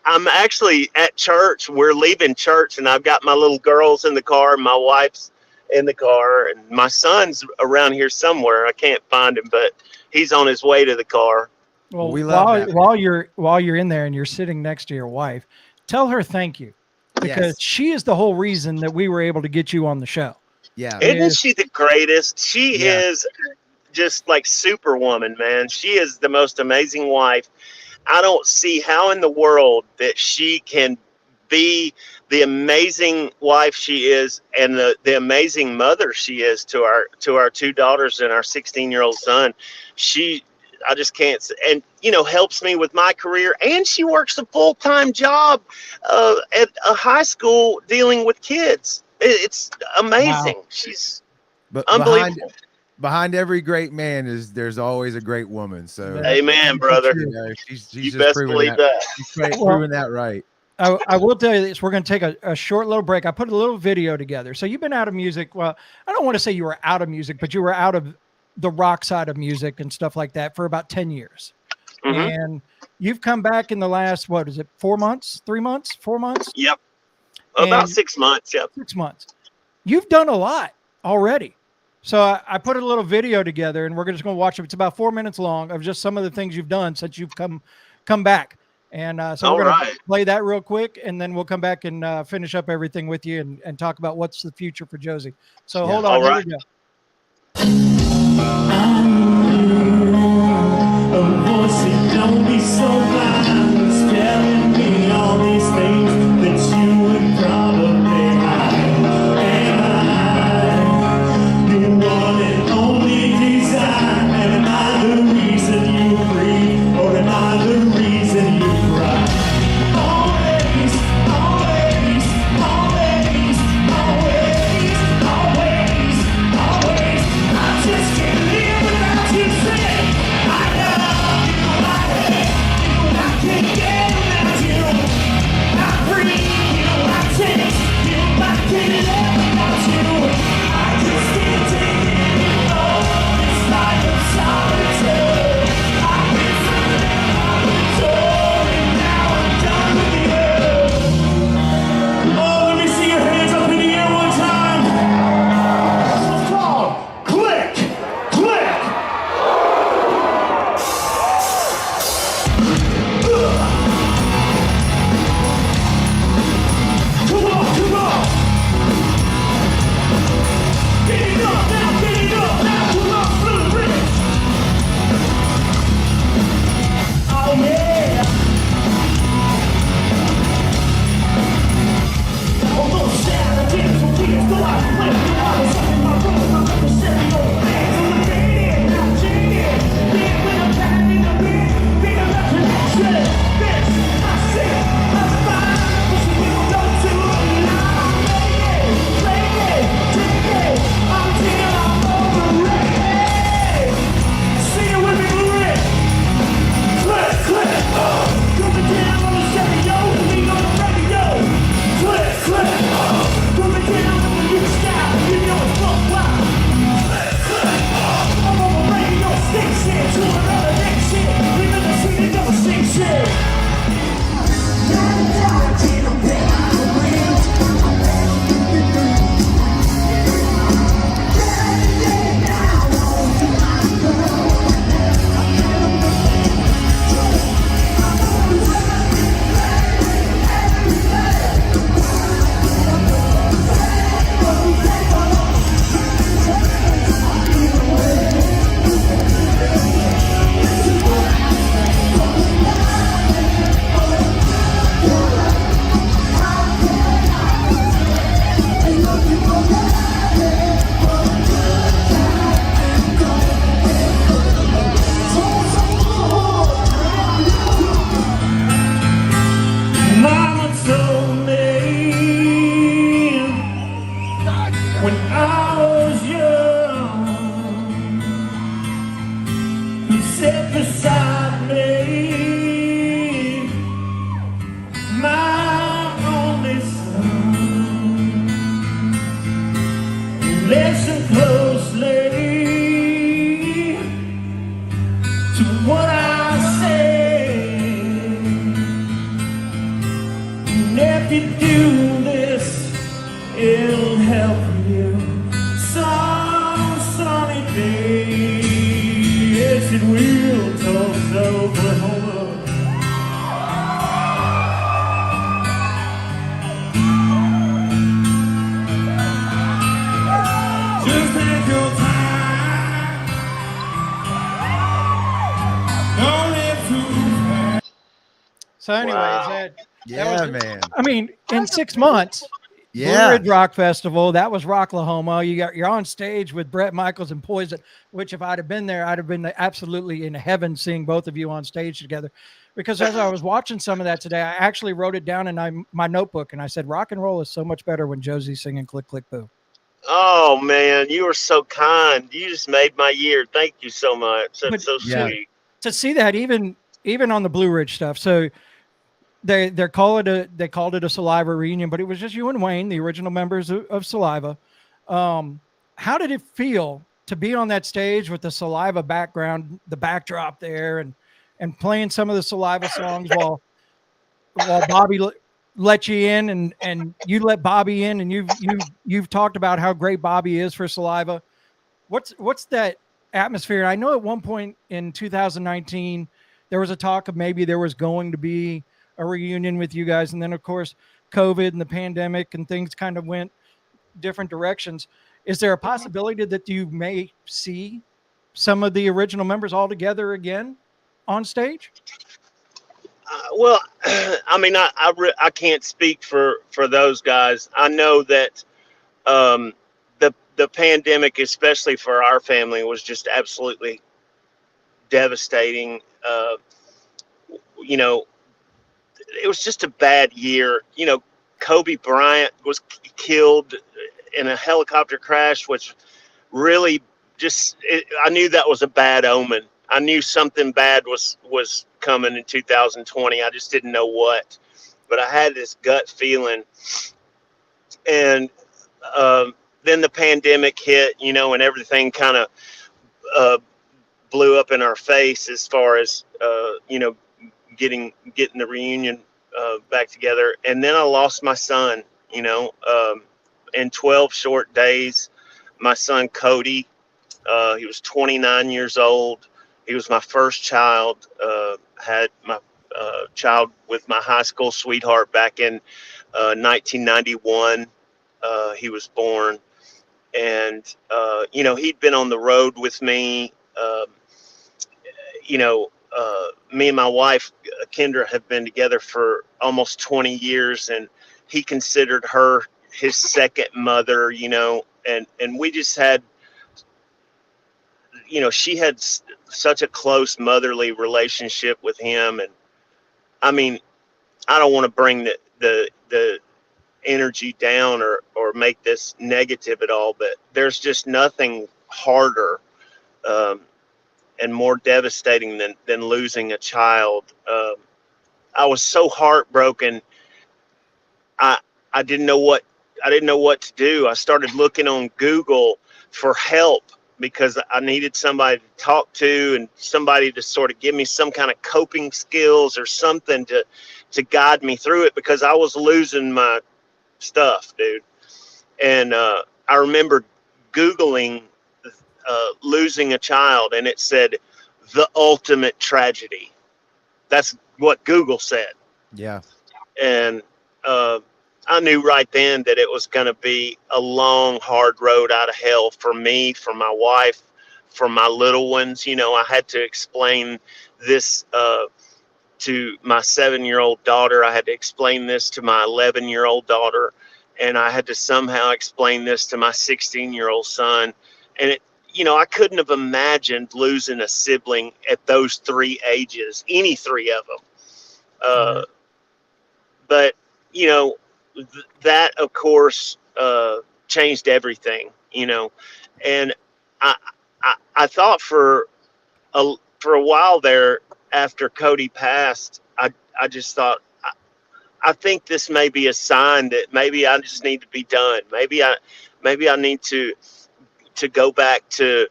I'm actually at church. We're leaving church, and I've got my little girls in the car, and my wife's in the car, and my son's around here somewhere. I can't find him, but he's on his way to the car. Well, We love that. while you're in there and you're sitting next to your wife, tell her thank you, because Yes. she is the whole reason that we were able to get you on the show. Yeah. Isn't she the greatest? She Yeah. is just like Superwoman, man. She is the most amazing wife. I don't see how in the world that she can be the amazing wife she is, and the amazing mother she is to our two daughters and our 16-year-old son. I just can't, and helps me with my career, and she works a full-time job at a high school dealing with kids. It's amazing. Wow. She's But unbelievable. behind every great man there's always a great woman. So Amen, brother. you know, she's You just best proving believe that. that. She's proving that right. I will tell you this. We're going to take a short little break. I put a little video together. So you've been out of music. Well, I don't want to say you were out of music, but you were out of the rock side of music and stuff like that for about 10 years. Mhm. And you've come back in the last, 4 months, 3 months, 4 months, Yep. About And- 6 months. Yep. 6 months. You've done a lot already. So I put a little video together, and we're just going to watch it. It's about 4 minutes long of just some of the things you've done since you've come back. And so All we're going to right. play that real quick, and then we'll come back and finish up everything with you and talk about what's the future for Josey. So Yeah. hold on. All Here right. we go. A voice that don't be so blind was telling me all these things that you would probably hide. Am I your one and only desire? Am I the reason you breathe, or am I the reason you cry? Always, always, always, always, always, always. I just can't live without. sit beside me, my only son. Listen closely to what I say, and if you do this, it'll help you some sunny day. Yes, it will, Tulsa, Oklahoma. Just take your time. Don't live too fast. So, anyways, Wow. that Yeah, was, man. I mean, in 6 months, Blue Yeah. Ridge Rock Festival, that was Rocklahoma. You're on stage with Bret Michaels and Poison, which if I'd have been there, I'd have been absolutely in heaven seeing both of you on stage together. Because as I was watching some of that today, I actually wrote it down in my notebook, and I said, rock and roll is so much better when Josie's singing Click, Click, Boo. Oh man, you are so kind. You just made my year. Thank you so much. That's But- so Yeah. sweet. To see that even on the Blue Ridge stuff. So they called it a Saliva reunion, but it was just you and Wayne, the original members of Saliva. How did it feel to be on that stage with the Saliva background, the backdrop there, and playing some of the Saliva songs while Bobby let you in and you let Bobby in, and you've talked about how great Bobby is for Saliva. What's that atmosphere? I know at one point in 2019 there was a talk of maybe there was going to be a reunion with you guys, and then of course COVID and the pandemic and things kind of went different directions. Is there a possibility that you may see some of the original members all together again on stage? Well, I mean, I can't speak for those guys. I know that the pandemic, especially for our family, was just absolutely devastating. You know, it was just a bad year. You know, Kobe Bryant was killed in a helicopter crash, which really I knew that was a bad omen. I knew something bad was coming in 2020. I just didn't know what, but I had this gut feeling. And then the pandemic hit, you know, and everything kind of blew up in our face as far as you know, getting the reunion back together. And then I lost my son, you know, in 12 short days. My son Cody, he was 29 years old. He was my first child. Had my child with my high school sweetheart back in 1991. He was born, and you know, he'd been on the road with me. You know, me and my wife Kendra have been together for almost 20 years, and he considered her his second mother. You know, and we just had, you know, she had such a close motherly relationship with him. And I mean, I don't want to bring the energy down or make this negative at all, but there's just nothing harder and more devastating than losing a child. I was so heartbroken. I didn't know what to do. I started looking on Google for help because I needed somebody to talk to and somebody to sort of give me some kind of coping skills or something to guide me through it, because I was losing my stuff, dude. And I remember Googling losing a child, and it said the ultimate tragedy. That's what Google said. Yeah. And I knew right then that it was going to be a long, hard road out of hell for me, for my wife, for my little ones. You know, I had to explain this to my 7-year-old daughter. I had to explain this to my 11-year-old daughter. And I had to somehow explain this to my 16-year-old son. And it, you know, I couldn't have imagined losing a sibling at those 3 ages, any 3 of them. But, you know, that, of course, changed everything, you know. And I thought for for a while there after Cody passed, I just thought, I think this may be a sign that maybe I just need to be done. Maybe I need to go back to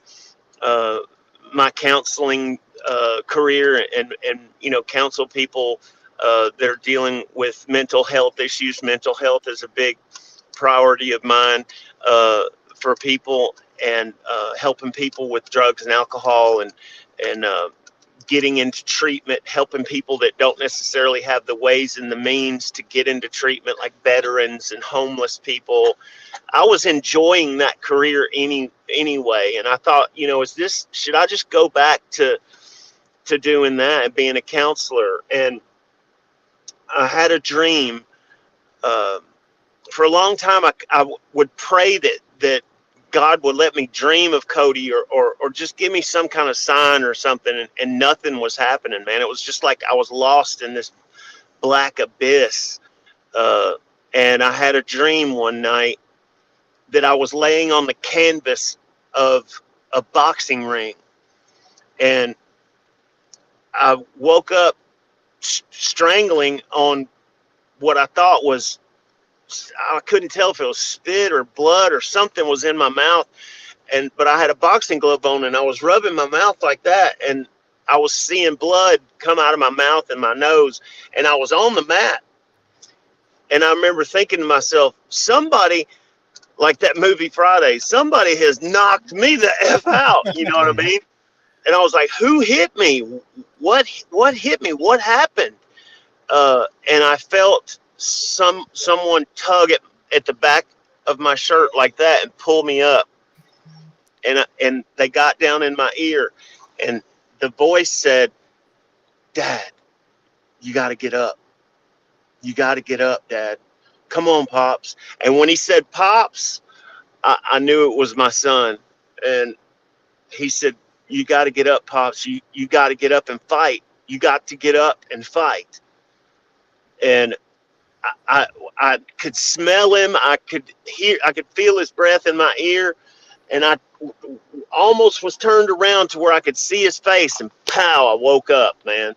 my counseling career and counsel people that are dealing with mental health issues. Mental health is a big priority of mine for people, and helping people with drugs and alcohol, and getting into treatment, helping people that don't necessarily have the ways and the means to get into treatment, like veterans and homeless people. I was enjoying that career anyway, and I thought, should I just go back to doing that and being a counselor? And I had a dream. For a long time, I would pray that God would let me dream of Cody, or just give me some kind of sign or something, and nothing was happening, man. It was just like I was lost in this black abyss. And I had a dream one night that I was laying on the canvas of a boxing ring, and I woke up strangling on what I thought was, I couldn't tell if it was spit or blood or something was in my mouth, but I had a boxing glove on, and I was rubbing my mouth like that, and I was seeing blood come out of my mouth and my nose, and I was on the mat. And I remember thinking to myself, somebody, like that movie Friday, somebody has knocked me the F out, you know what I mean? And I was like, who hit me? What hit me? What happened? And I felt someone tug at the back of my shirt like that and pull me up. And they got down in my ear, and the voice said, Dad, you got to get up. You got to get up, Dad. Come on, Pops. And when he said Pops, I knew it was my son. And he said, you got to get up, Pops. You got to get up and fight. You got to get up and fight. And I could smell him. I could feel his breath in my ear. And I almost was turned around to where I could see his face, and pow, I woke up, man.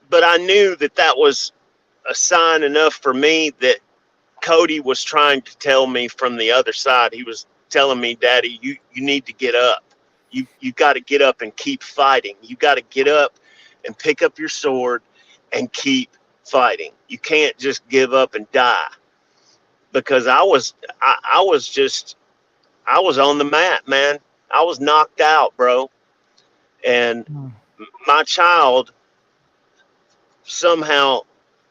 But I knew that was a sign enough for me that Cody was trying to tell me from the other side. He was telling me, Daddy, you need to get up. You got to get up and keep fighting. You got to get up and pick up your sword and keep fighting. You can't just give up and die. Because I was on the mat, man. I was knocked out, bro. And my child somehow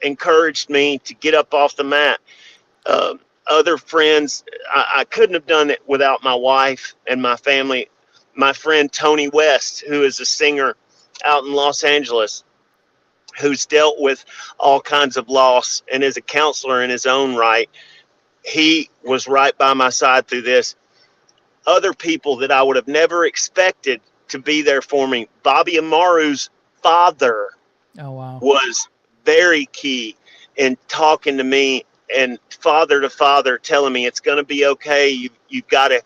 encouraged me to get up off the mat. Other friends, I couldn't have done it without my wife and my family. My friend Tony West, who is a singer out in Los Angeles, who's dealt with all kinds of loss and is a counselor in his own right. He was right by my side through this. Other people that I would have never expected to be there for me. Bobby Amaru's father was very key in talking to me, and father to father telling me it's going to be okay. You've got to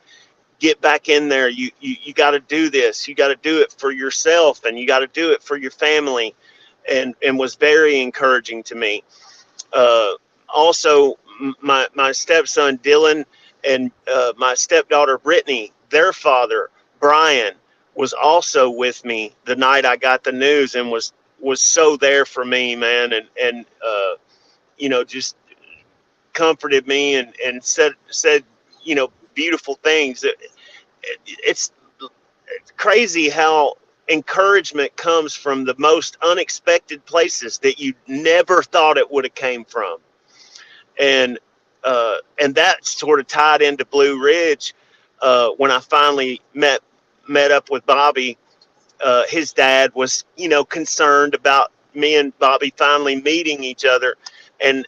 get back in there. You got to do this. You got to do it for yourself, and you got to do it for your family, and was very encouraging to me. Also, my stepson Dylan and my stepdaughter Brittany, their father Brian, was also with me the night I got the news, and was so there for me, man, and just comforted me and said beautiful things. It's crazy how encouragement comes from the most unexpected places that you never thought it would have came from. And that sort of tied into Blue Ridge. When I finally met up with Bobby, his dad was, concerned about me and Bobby finally meeting each other. And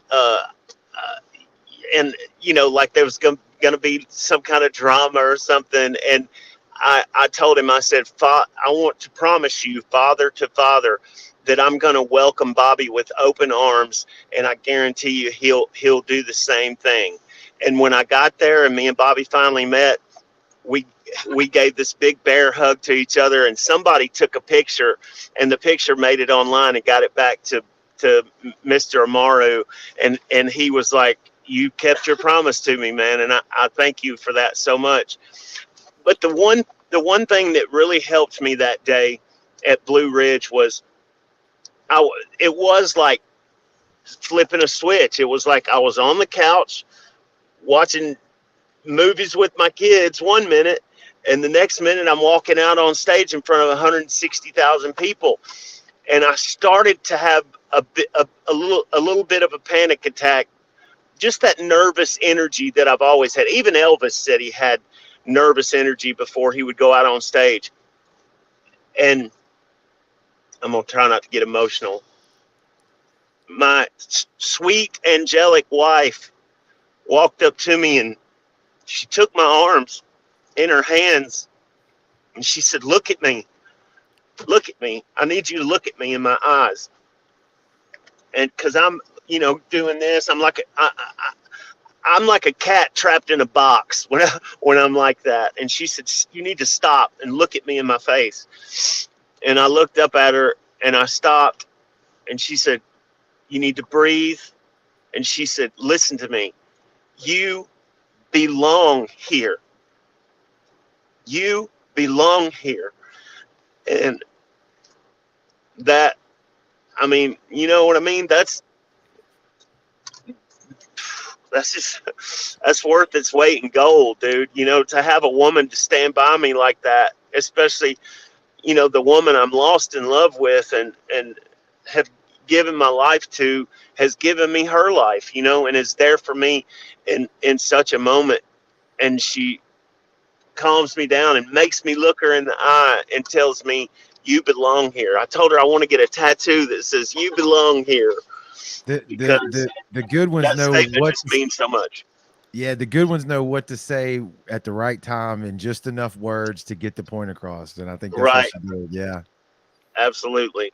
like there was going to be some kind of drama or something. And I told him, I said, I want to promise you, father to father, that I'm going to welcome Bobby with open arms, and I guarantee you he'll do the same thing. And when I got there and me and Bobby finally met, we gave this big bear hug to each other, and somebody took a picture, and the picture made it online and got it back to Mr. Amaru, and he was like, you kept your promise to me, man, and I thank you for that so much. But the one thing that really helped me that day at Blue Ridge was it was like flipping a switch. It was like I was on the couch watching movies with my kids one minute, and the next minute I'm walking out on stage in front of 160,000 people, and I started to have a little bit of a panic attack. Just that nervous energy that I've always had. Even Elvis said he had nervous energy before he would go out on stage. And I'm gonna try not to get emotional. My sweet angelic wife walked up to me, and she took my arms in her hands, and she said, look at me. Look at me. I need you to look at me in my eyes. And because I'm, doing this, I'm like I'm like a cat trapped in a box when I'm like that. And she said, you need to stop and look at me in my face. And I looked up at her, and I stopped, and she said, you need to breathe. And she said, listen to me. You belong here. You belong here. And that, I mean, you know what I mean? That's worth its weight in gold, dude. To have a woman to stand by me like that, especially, the woman I'm lost in love with and have given my life to, has given me her life, and is there for me in such a moment. And she calms me down and makes me look her in the eye and tells me, you belong here. I told her I want to get a tattoo that says, you belong here. The good ones that know statement what just means so much. Yeah, the good ones know what to say at the right time and just enough words to get the point across. And I think that's Right. what she did. Yeah, absolutely.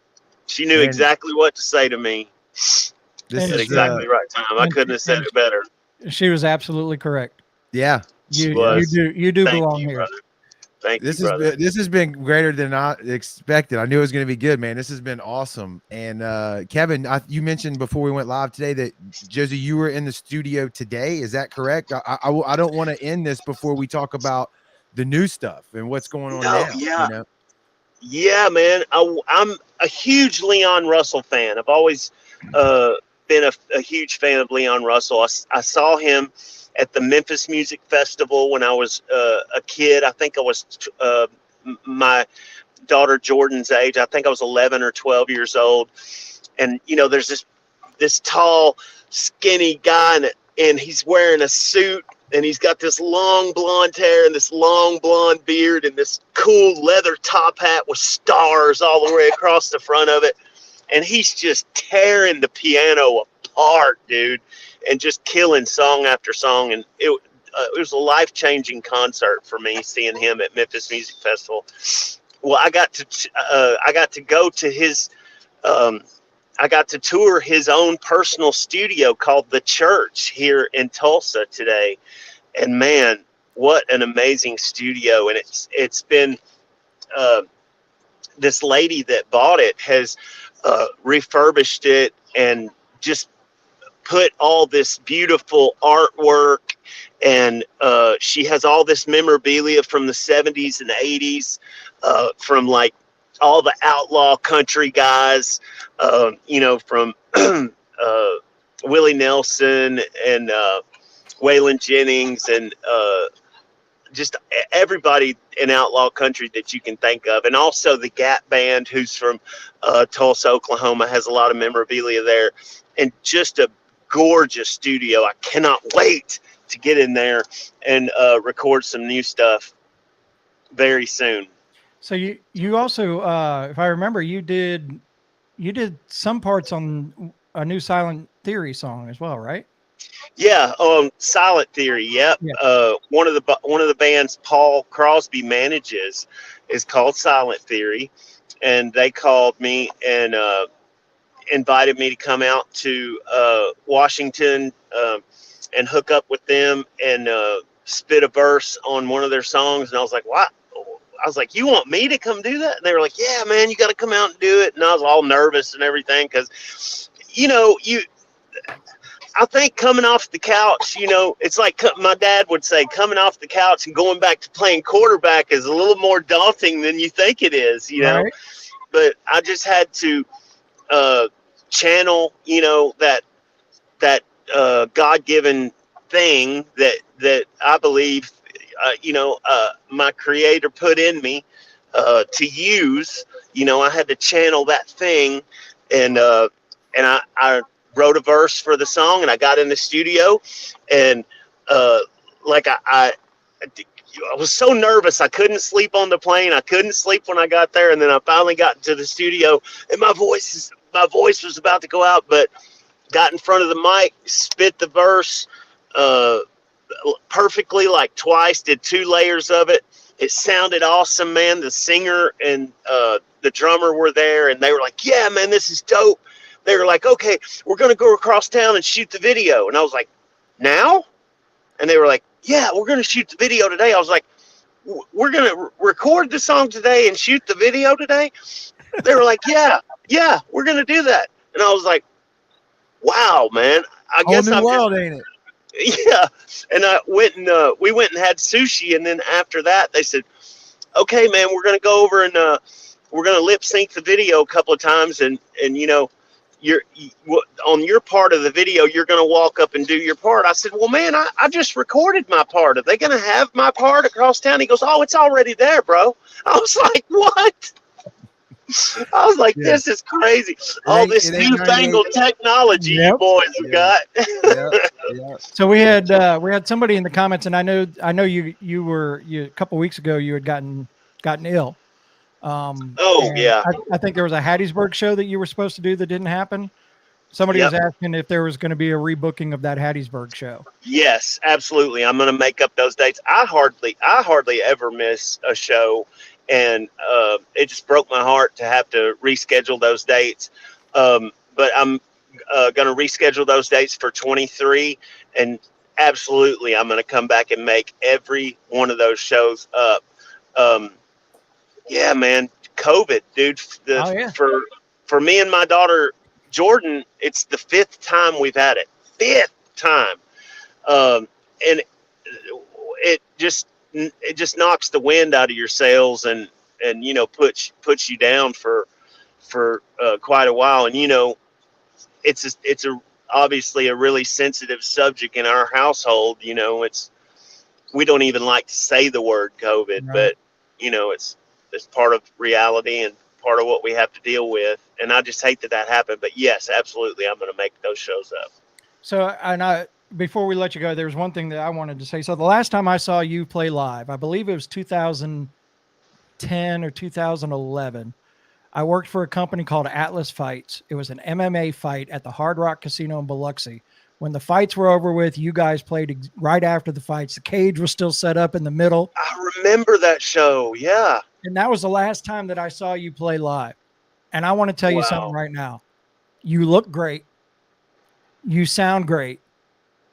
She knew And exactly what to say to me this And at is exactly the right time. I couldn't have said it better. She was absolutely correct. yeah. She You was. you do Thank belong you, here. brother. Thank This you, brother. this has been greater than I expected. I knew it was going to be good, man. This has been awesome. And Kevin, you mentioned before we went live today that Josey, you were in the studio today. Is that correct? I don't want to end this before we talk about the new stuff and what's going on now. Yeah. Yeah, man. I'm a huge Leon Russell fan. I've always been a huge fan of Leon Russell. I saw him at the Memphis Music Festival when I was a kid. I think I was my daughter Jordan's age. I think I was 11 or 12 years old. And, there's this tall, skinny guy, and he's wearing a suit, and he's got this long blonde hair and this long blonde beard and this cool leather top hat with stars all the way across the front of it. And he's just tearing the piano apart, dude, and just killing song after song. And it was a life-changing concert for me, seeing him at Memphis Music Festival. Well, I got to go to his I got to tour his own personal studio called The Church here in Tulsa today. And man, what an amazing studio. And it's been, this lady that bought it has refurbished it and just put all this beautiful artwork, and she has all this memorabilia from the 70s and 80s, from like all the outlaw country guys, from Willie Nelson and Waylon Jennings and just everybody in outlaw country that you can think of. And also the Gap Band, who's from Tulsa, Oklahoma, has a lot of memorabilia there. And just a gorgeous studio. I cannot wait to get in there and record some new stuff very soon. So you also, if I remember, you did some parts on a new Silent Theory song as well, right? Yeah, Silent Theory. Yep. Yeah. One of the bands Paul Crosby manages is called Silent Theory, and they called me and invited me to come out to Washington and hook up with them and spit a verse on one of their songs, and I was like, what? I was like, you want me to come do that? And they were like, yeah, man, you got to come out and do it. And I was all nervous and everything because, I think coming off the couch, it's like my dad would say, coming off the couch and going back to playing quarterback is a little more daunting than you think it is, Right. But I just had to channel, that God-given thing that I believe, my creator put in me to use. I had to channel that thing, and I wrote a verse for the song, and I got in the studio, and I was so nervous I couldn't sleep on the plane. I couldn't sleep when I got there, and then I finally got into the studio, and my voice was about to go out, but got in front of the mic, spit the verse perfectly, like twice, did 2 layers of it. It sounded awesome, man. The singer and the drummer were there, and they were like, yeah, man, this is dope. They were like, okay, we're going to go across town and shoot the video. And I was like, now? And they were like, yeah, we're going to shoot the video today. I was like, we're going to record the song today and shoot the video today? They were like, yeah, we're going to do that. And I was like, wow, man. I guess Whole new world, ain't it? Yeah. And I went and we went and had sushi. And then after that, they said, okay, man, we're going to go over and we're going to lip sync the video a couple of times. And you're on your part of the video, you're going to walk up and do your part. I said, well, man, I just recorded my part. Are they going to have my part across town? He goes, oh, it's already there, bro. I was like, what? I was like, this is crazy. All this newfangled technology you boys have got. Yeah. So we had somebody in the comments, and I know you were a couple weeks ago you had gotten ill. I think there was a Hattiesburg show that you were supposed to do that didn't happen. Somebody was asking if there was going to be a rebooking of that Hattiesburg show. Yes, absolutely. I'm going to make up those dates. I hardly ever miss a show, and it just broke my heart to have to reschedule those dates. But I'm going to reschedule those dates for 23, and absolutely I'm going to come back and make every one of those shows up. Yeah, man, COVID, dude. For me and my daughter Jordan, it's the 5th time we've had it. 5th time, and it just knocks the wind out of your sails, and puts you down for quite a while. And it's obviously a really sensitive subject in our household. We don't even like to say the word COVID, right. But it's part of reality and part of what we have to deal with. And I just hate that happened. But yes, absolutely, I'm going to make those shows up. So, before we let you go, there's one thing that I wanted to say. So the last time I saw you play live, I believe it was 2010 or 2011. I worked for a company called Atlas Fights. It was an MMA fight at the Hard Rock Casino in Biloxi. When the fights were over with, you guys played right after the fights. The cage was still set up in the middle. I remember that show. Yeah. And that was the last time that I saw you play live. And I want to tell you something right now. You look great. You sound great.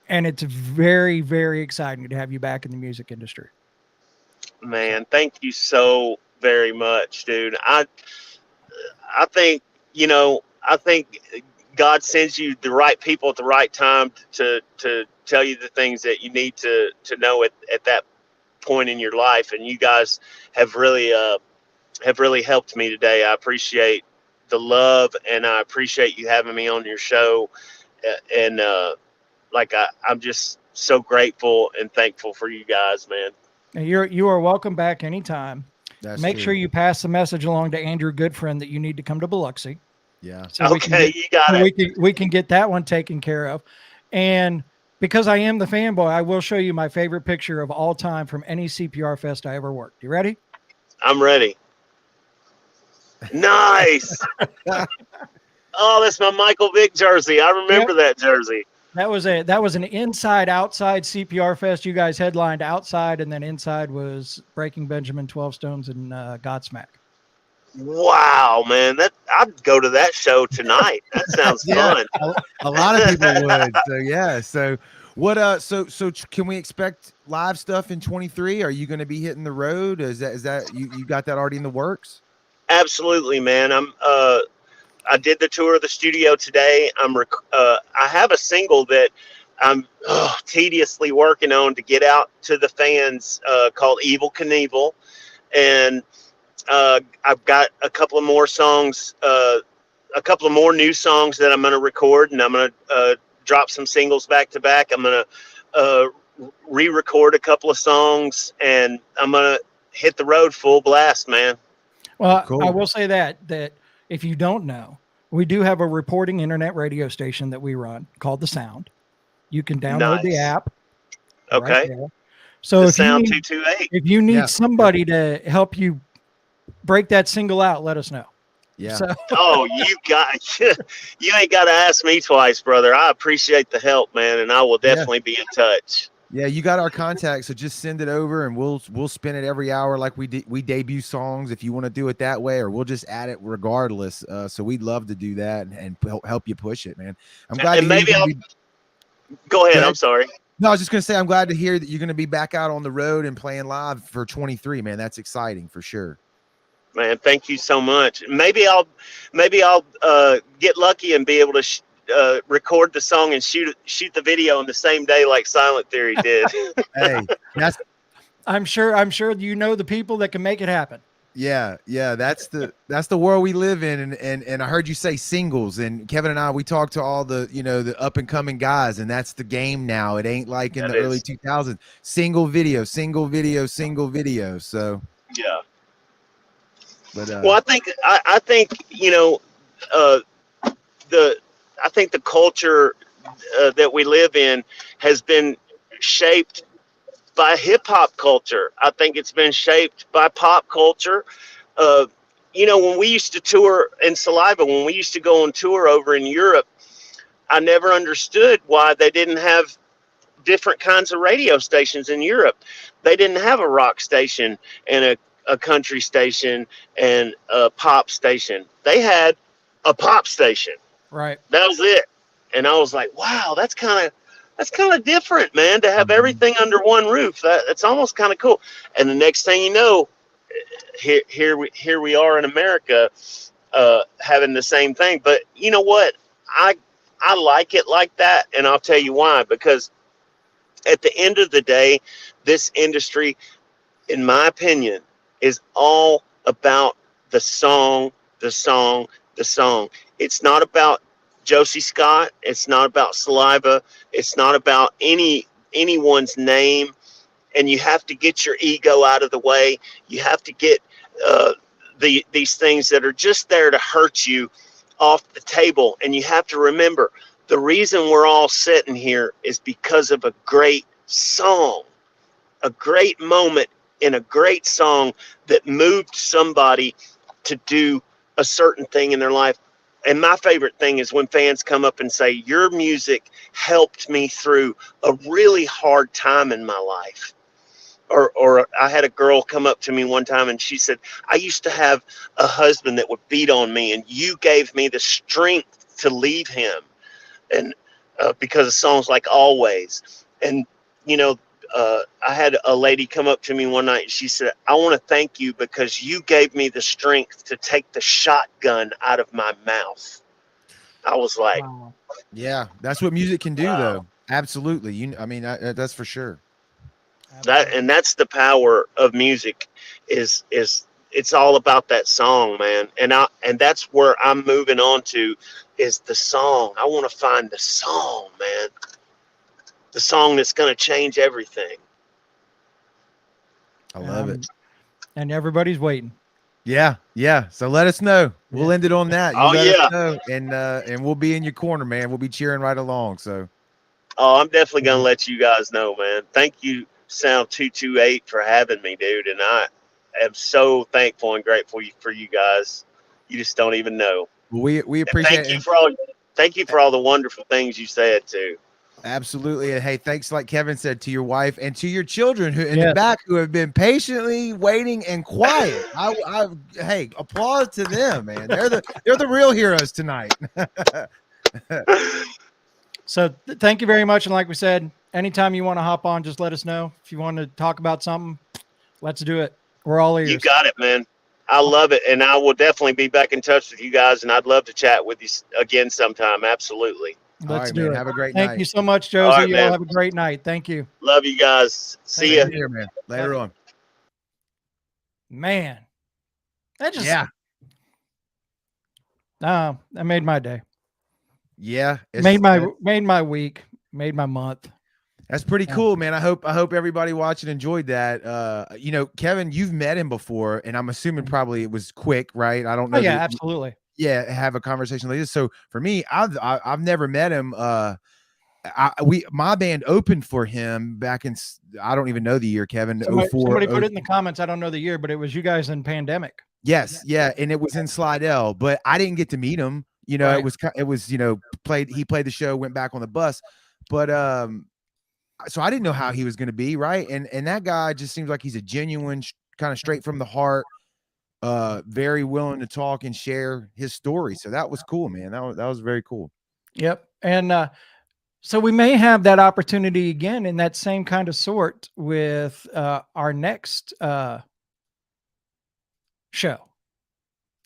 And it's very, very exciting to have you back in the music industry. Man, thank you so very much, dude. I think God sends you the right people at the right time to tell you the things that you need to know at that point in your life. And you guys have really helped me today. I appreciate the love, and I appreciate you having me on your show. And I'm just so grateful and thankful for you guys, man. And you are welcome back anytime. Make true. sure you pass the message along to Andrew Goodfriend that you need to come to Biloxi. Yeah. So okay, you got it. We can get that one taken care of. And because I am the fanboy, I will show you my favorite picture of all time from any CPR fest I ever worked. You ready? I'm ready. Nice. Oh, that's my Michael Vick jersey. I remember that jersey. That was an inside-outside CPR fest. You guys headlined outside, and then inside was Breaking Benjamin, 12 Stones, and Godsmack. Wow, man! I'd go to that show tonight. That sounds fun. A lot of people would. So yeah. So What can we expect live stuff in 23? Are you going to be hitting the road? Is that you got that already in the works? Absolutely, man. I did the tour of the studio today. I have a single that I'm tediously working on to get out to the fans called Evil Knievel. And I've got a couple of more songs, a couple of more new songs that I'm going to record, and I'm going to drop some singles back to back. I'm going to re-record a couple of songs, and I'm going to hit the road full blast, man. Well, Cool. I will say that if you don't know, we do have a reporting internet radio station that we run called The Sound. You can download the Nice. app. Okay. Right there. So The if you Sound need, 228. if you need Yeah. somebody to help you break that single out, let us know. Yeah. So, Oh, you ain't got to ask me twice, brother. I appreciate the help, man, and I will definitely be in touch. Yeah, you got our contact, so just send it over, and we'll spin it every hour like we debut songs. If you want to do it that way, or we'll just add it regardless. So we'd love to do that and help you push it, man. I'm glad. And maybe I'll go ahead. I'm sorry. No, I was just gonna say I'm glad to hear that you're gonna be back out on the road and playing live for 23, man. That's exciting for sure. Man, thank you so much. Maybe I'll get lucky and be able to record the song and shoot the video on the same day like Silent Theory did. Hey, I'm sure you know the people that can make it happen. yeah, that's the world we live in, and I heard you say singles, and Kevin and I, we talked to all the the up and coming guys, and that's the game now. It ain't like in the early 2000s. Single video. So Yeah. but Well, I think I think the culture that we live in has been shaped by hip hop culture. I think it's been shaped by pop culture. When we used to tour in Saliva, when we used to go on tour over in Europe, I never understood why they didn't have different kinds of radio stations in Europe. They didn't have a rock station and a country station and a pop station. They had a pop station. Right. That was it. And I was like, wow, that's kind of different, man, to have everything under one roof. That's almost kind of cool. And the next thing you know, here we are in America having the same thing. But you know what? I like it like that, and I'll tell you why. Because at the end of the day, this industry, in my opinion, is all about the song. It's not about Josey Scott. It's not about Saliva. It's not about anyone's name. And you have to get your ego out of the way. You have to get these things that are just there to hurt you off the table. And you have to remember, the reason we're all sitting here is because of a great song, a great moment in a great song that moved somebody to do a certain thing in their life. And my favorite thing is when fans come up and say, your music helped me through a really hard time in my life. Or I had a girl come up to me one time and she said, I used to have a husband that would beat on me, and you gave me the strength to leave him. And because of songs like Always. And, I had a lady come up to me one night and she said, I want to thank you because you gave me the strength to take the shotgun out of my mouth. I was like, Wow. yeah, that's what music can do, though. Absolutely. That's for sure. That's the power of music is it's all about that song, man. And that's where I'm moving on to is the song. I want to find the song, man. The song that's going to change everything. I love it. And everybody's waiting. Yeah. So let us know. We'll end it on that. You Oh, let yeah. us know, and we'll be in your corner, man. We'll be cheering right along. So. Oh, I'm definitely going to let you guys know, man. Thank you, Sound 228, for having me, dude. And I am so thankful and grateful for you guys. You just don't even know. We appreciate it. Thank you for all the wonderful things you said too. Absolutely. And hey, thanks, like Kevin said, to your wife and to your children who in the back who have been patiently waiting and quiet. Hey, applause to them, man. They're the real heroes tonight. So thank you very much. And like we said, anytime you want to hop on, just let us know. If you want to talk about something, let's do it. We're all ears. You got it, man. I love it. And I will definitely be back in touch with you guys. And I'd love to chat with you again sometime. Absolutely. All Let's right, do man. it. Have a great Thank night. you so much, All Josey. right, Y'all man. have a great night. Thank you. Love you guys. See ya. Thank Here, man. Later Bye. on. Man, that just Yeah. that made my day. Yeah. Made my week. Made my month. That's pretty Yeah. cool, man. I hope everybody watching enjoyed that. You know, Kevin, you've met him before, and I'm assuming probably it was quick, right? I don't know. Oh yeah, that- absolutely. Yeah, have a conversation like this. So for me, I've never met him. My band opened for him back in, I don't even know the year, Kevin. Somebody 04. put it in the comments. I don't know the year, but it was you guys in pandemic. Yes, yeah, and it was in Slidell, but I didn't get to meet him. You know, Right. it was you know, he played the show, went back on the bus, but so I didn't know how he was going to be, right? And that guy just seems like he's a genuine, kind of straight from the heart, very willing to talk and share his story. So that was cool, man. That was very cool. Yep. And so we may have that opportunity again in that same kind of sort with our next show.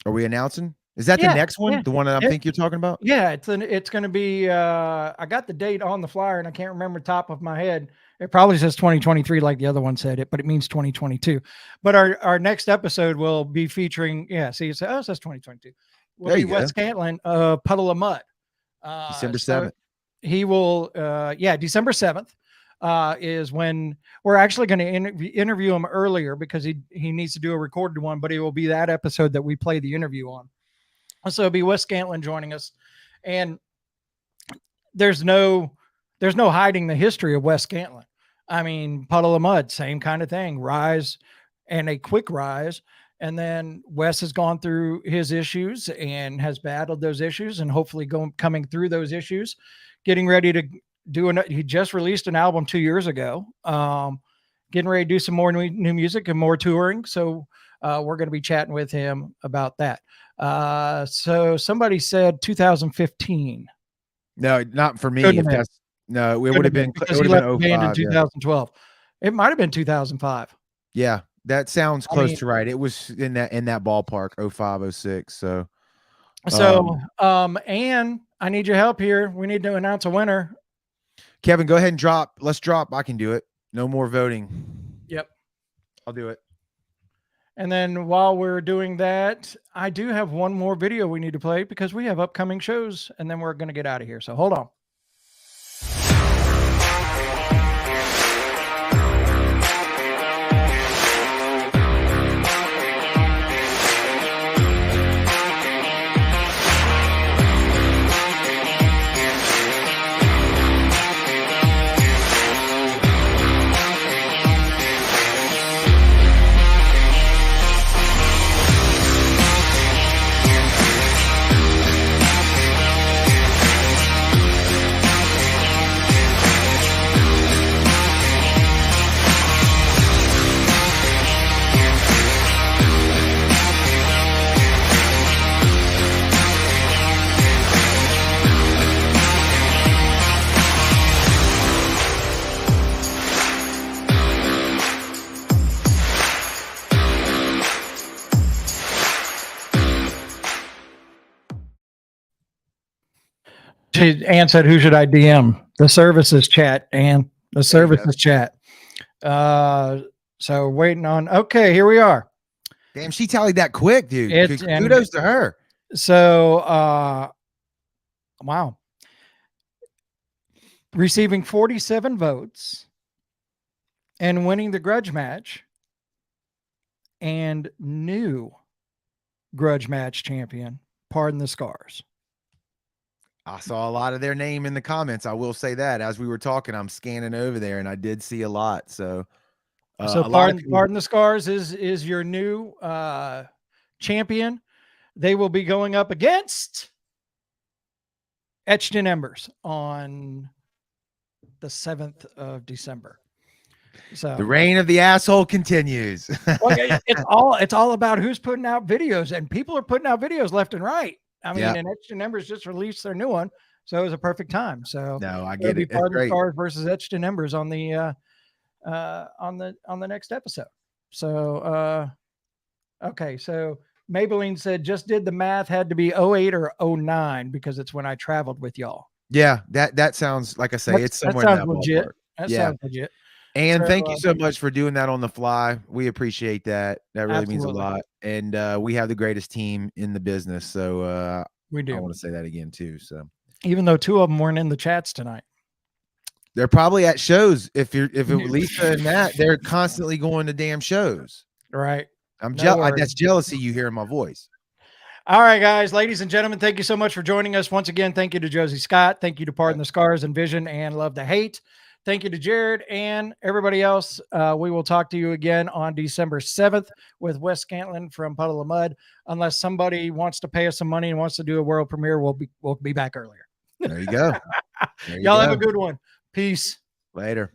Are we announcing? Is that Yeah, the next one? yeah. The one that I think you're talking about? Yeah, it's going to be I got the date on the flyer and I can't remember top of my head. It probably says 2023 like the other one said it, but it means 2022. But our next episode will be featuring it says 2022. Will There be you go. Wes Scantlin, Puddle of Mud. December so 7th. He will December 7th is when we're actually going to interview him earlier because he needs to do a recorded one, but it will be that episode that we play the interview on. So it'll be Wes Scantlin joining us, and there's no hiding the history of Wes Scantlin. I mean, Puddle of Mud, same kind of thing, rise and a quick rise. And then Wes has gone through his issues and has battled those issues and hopefully coming through those issues, getting ready to he just released an album 2 years ago, getting ready to do some more new music and more touring. So we're going to be chatting with him about that. So somebody said 2015. No, not for me. Couldn't If have been. that's no, it would have been because it he would have left been the band in 05, yeah. 2012. It might have been 2005. Yeah, that sounds I close mean- to right. It was in that ballpark, 05, 06. So And I need your help here. We need to announce a winner. Kevin, go ahead and drop. Let's drop. I can do it. No more voting. Yep. I'll do it. And then while we're doing that, I do have one more video we need to play because we have upcoming shows and then we're going to get out of here. So hold on. Ann said, who should I DM? The services chat, Ann. The services chat. So waiting on. Okay, here we are. Damn, she tallied that quick, dude. It's- Kudos to her. So, wow. Receiving 47 votes and winning the grudge match and new grudge match champion, Pardon the Scars. I saw a lot of their name in the comments. I will say that as we were talking, I'm scanning over there and I did see a lot. So, So a lot of Pardon the Scars is your new champion. They will be going up against Etched in Embers on the 7th of December. So the reign of the asshole continues. well, it's all about who's putting out videos, and people are putting out videos left and right. I mean, Yeah. and Etched in Embers just released their new one. So it was a perfect time. So No, I it'll get be it. It's Pardon the great. Scars versus Etched in Embers on the next episode. So okay, so Maybelline said just did the math, had to be 08 or 09 because it's when I traveled with y'all. Yeah, that sounds like I say it's somewhere in sounds that legit. ballpark. That Yeah. sounds legit. And So, thank you so much for doing that on the fly. We appreciate that. That really means a Absolutely. lot. And we have the greatest team in the business. So We I do. want to say that again too. So Even though two of them weren't in the chats tonight. they're probably at shows. If it was Lisa and Matt, they're constantly going to damn shows. Right. I'm No worries. that's jealousy you hear in my voice. All right, guys, ladies and gentlemen, thank you so much for joining us. Once again, thank you to Josey Scott. Thank you to Pardon the Scars and Vision and Love to Hate. Thank you to Jared and everybody else. We will talk to you again on December 7th with Wes Scantlin from Puddle of Mud. Unless somebody wants to pay us some money and wants to do a world premiere, we'll be back earlier. There you go. Y'all have a good one. Peace. Later.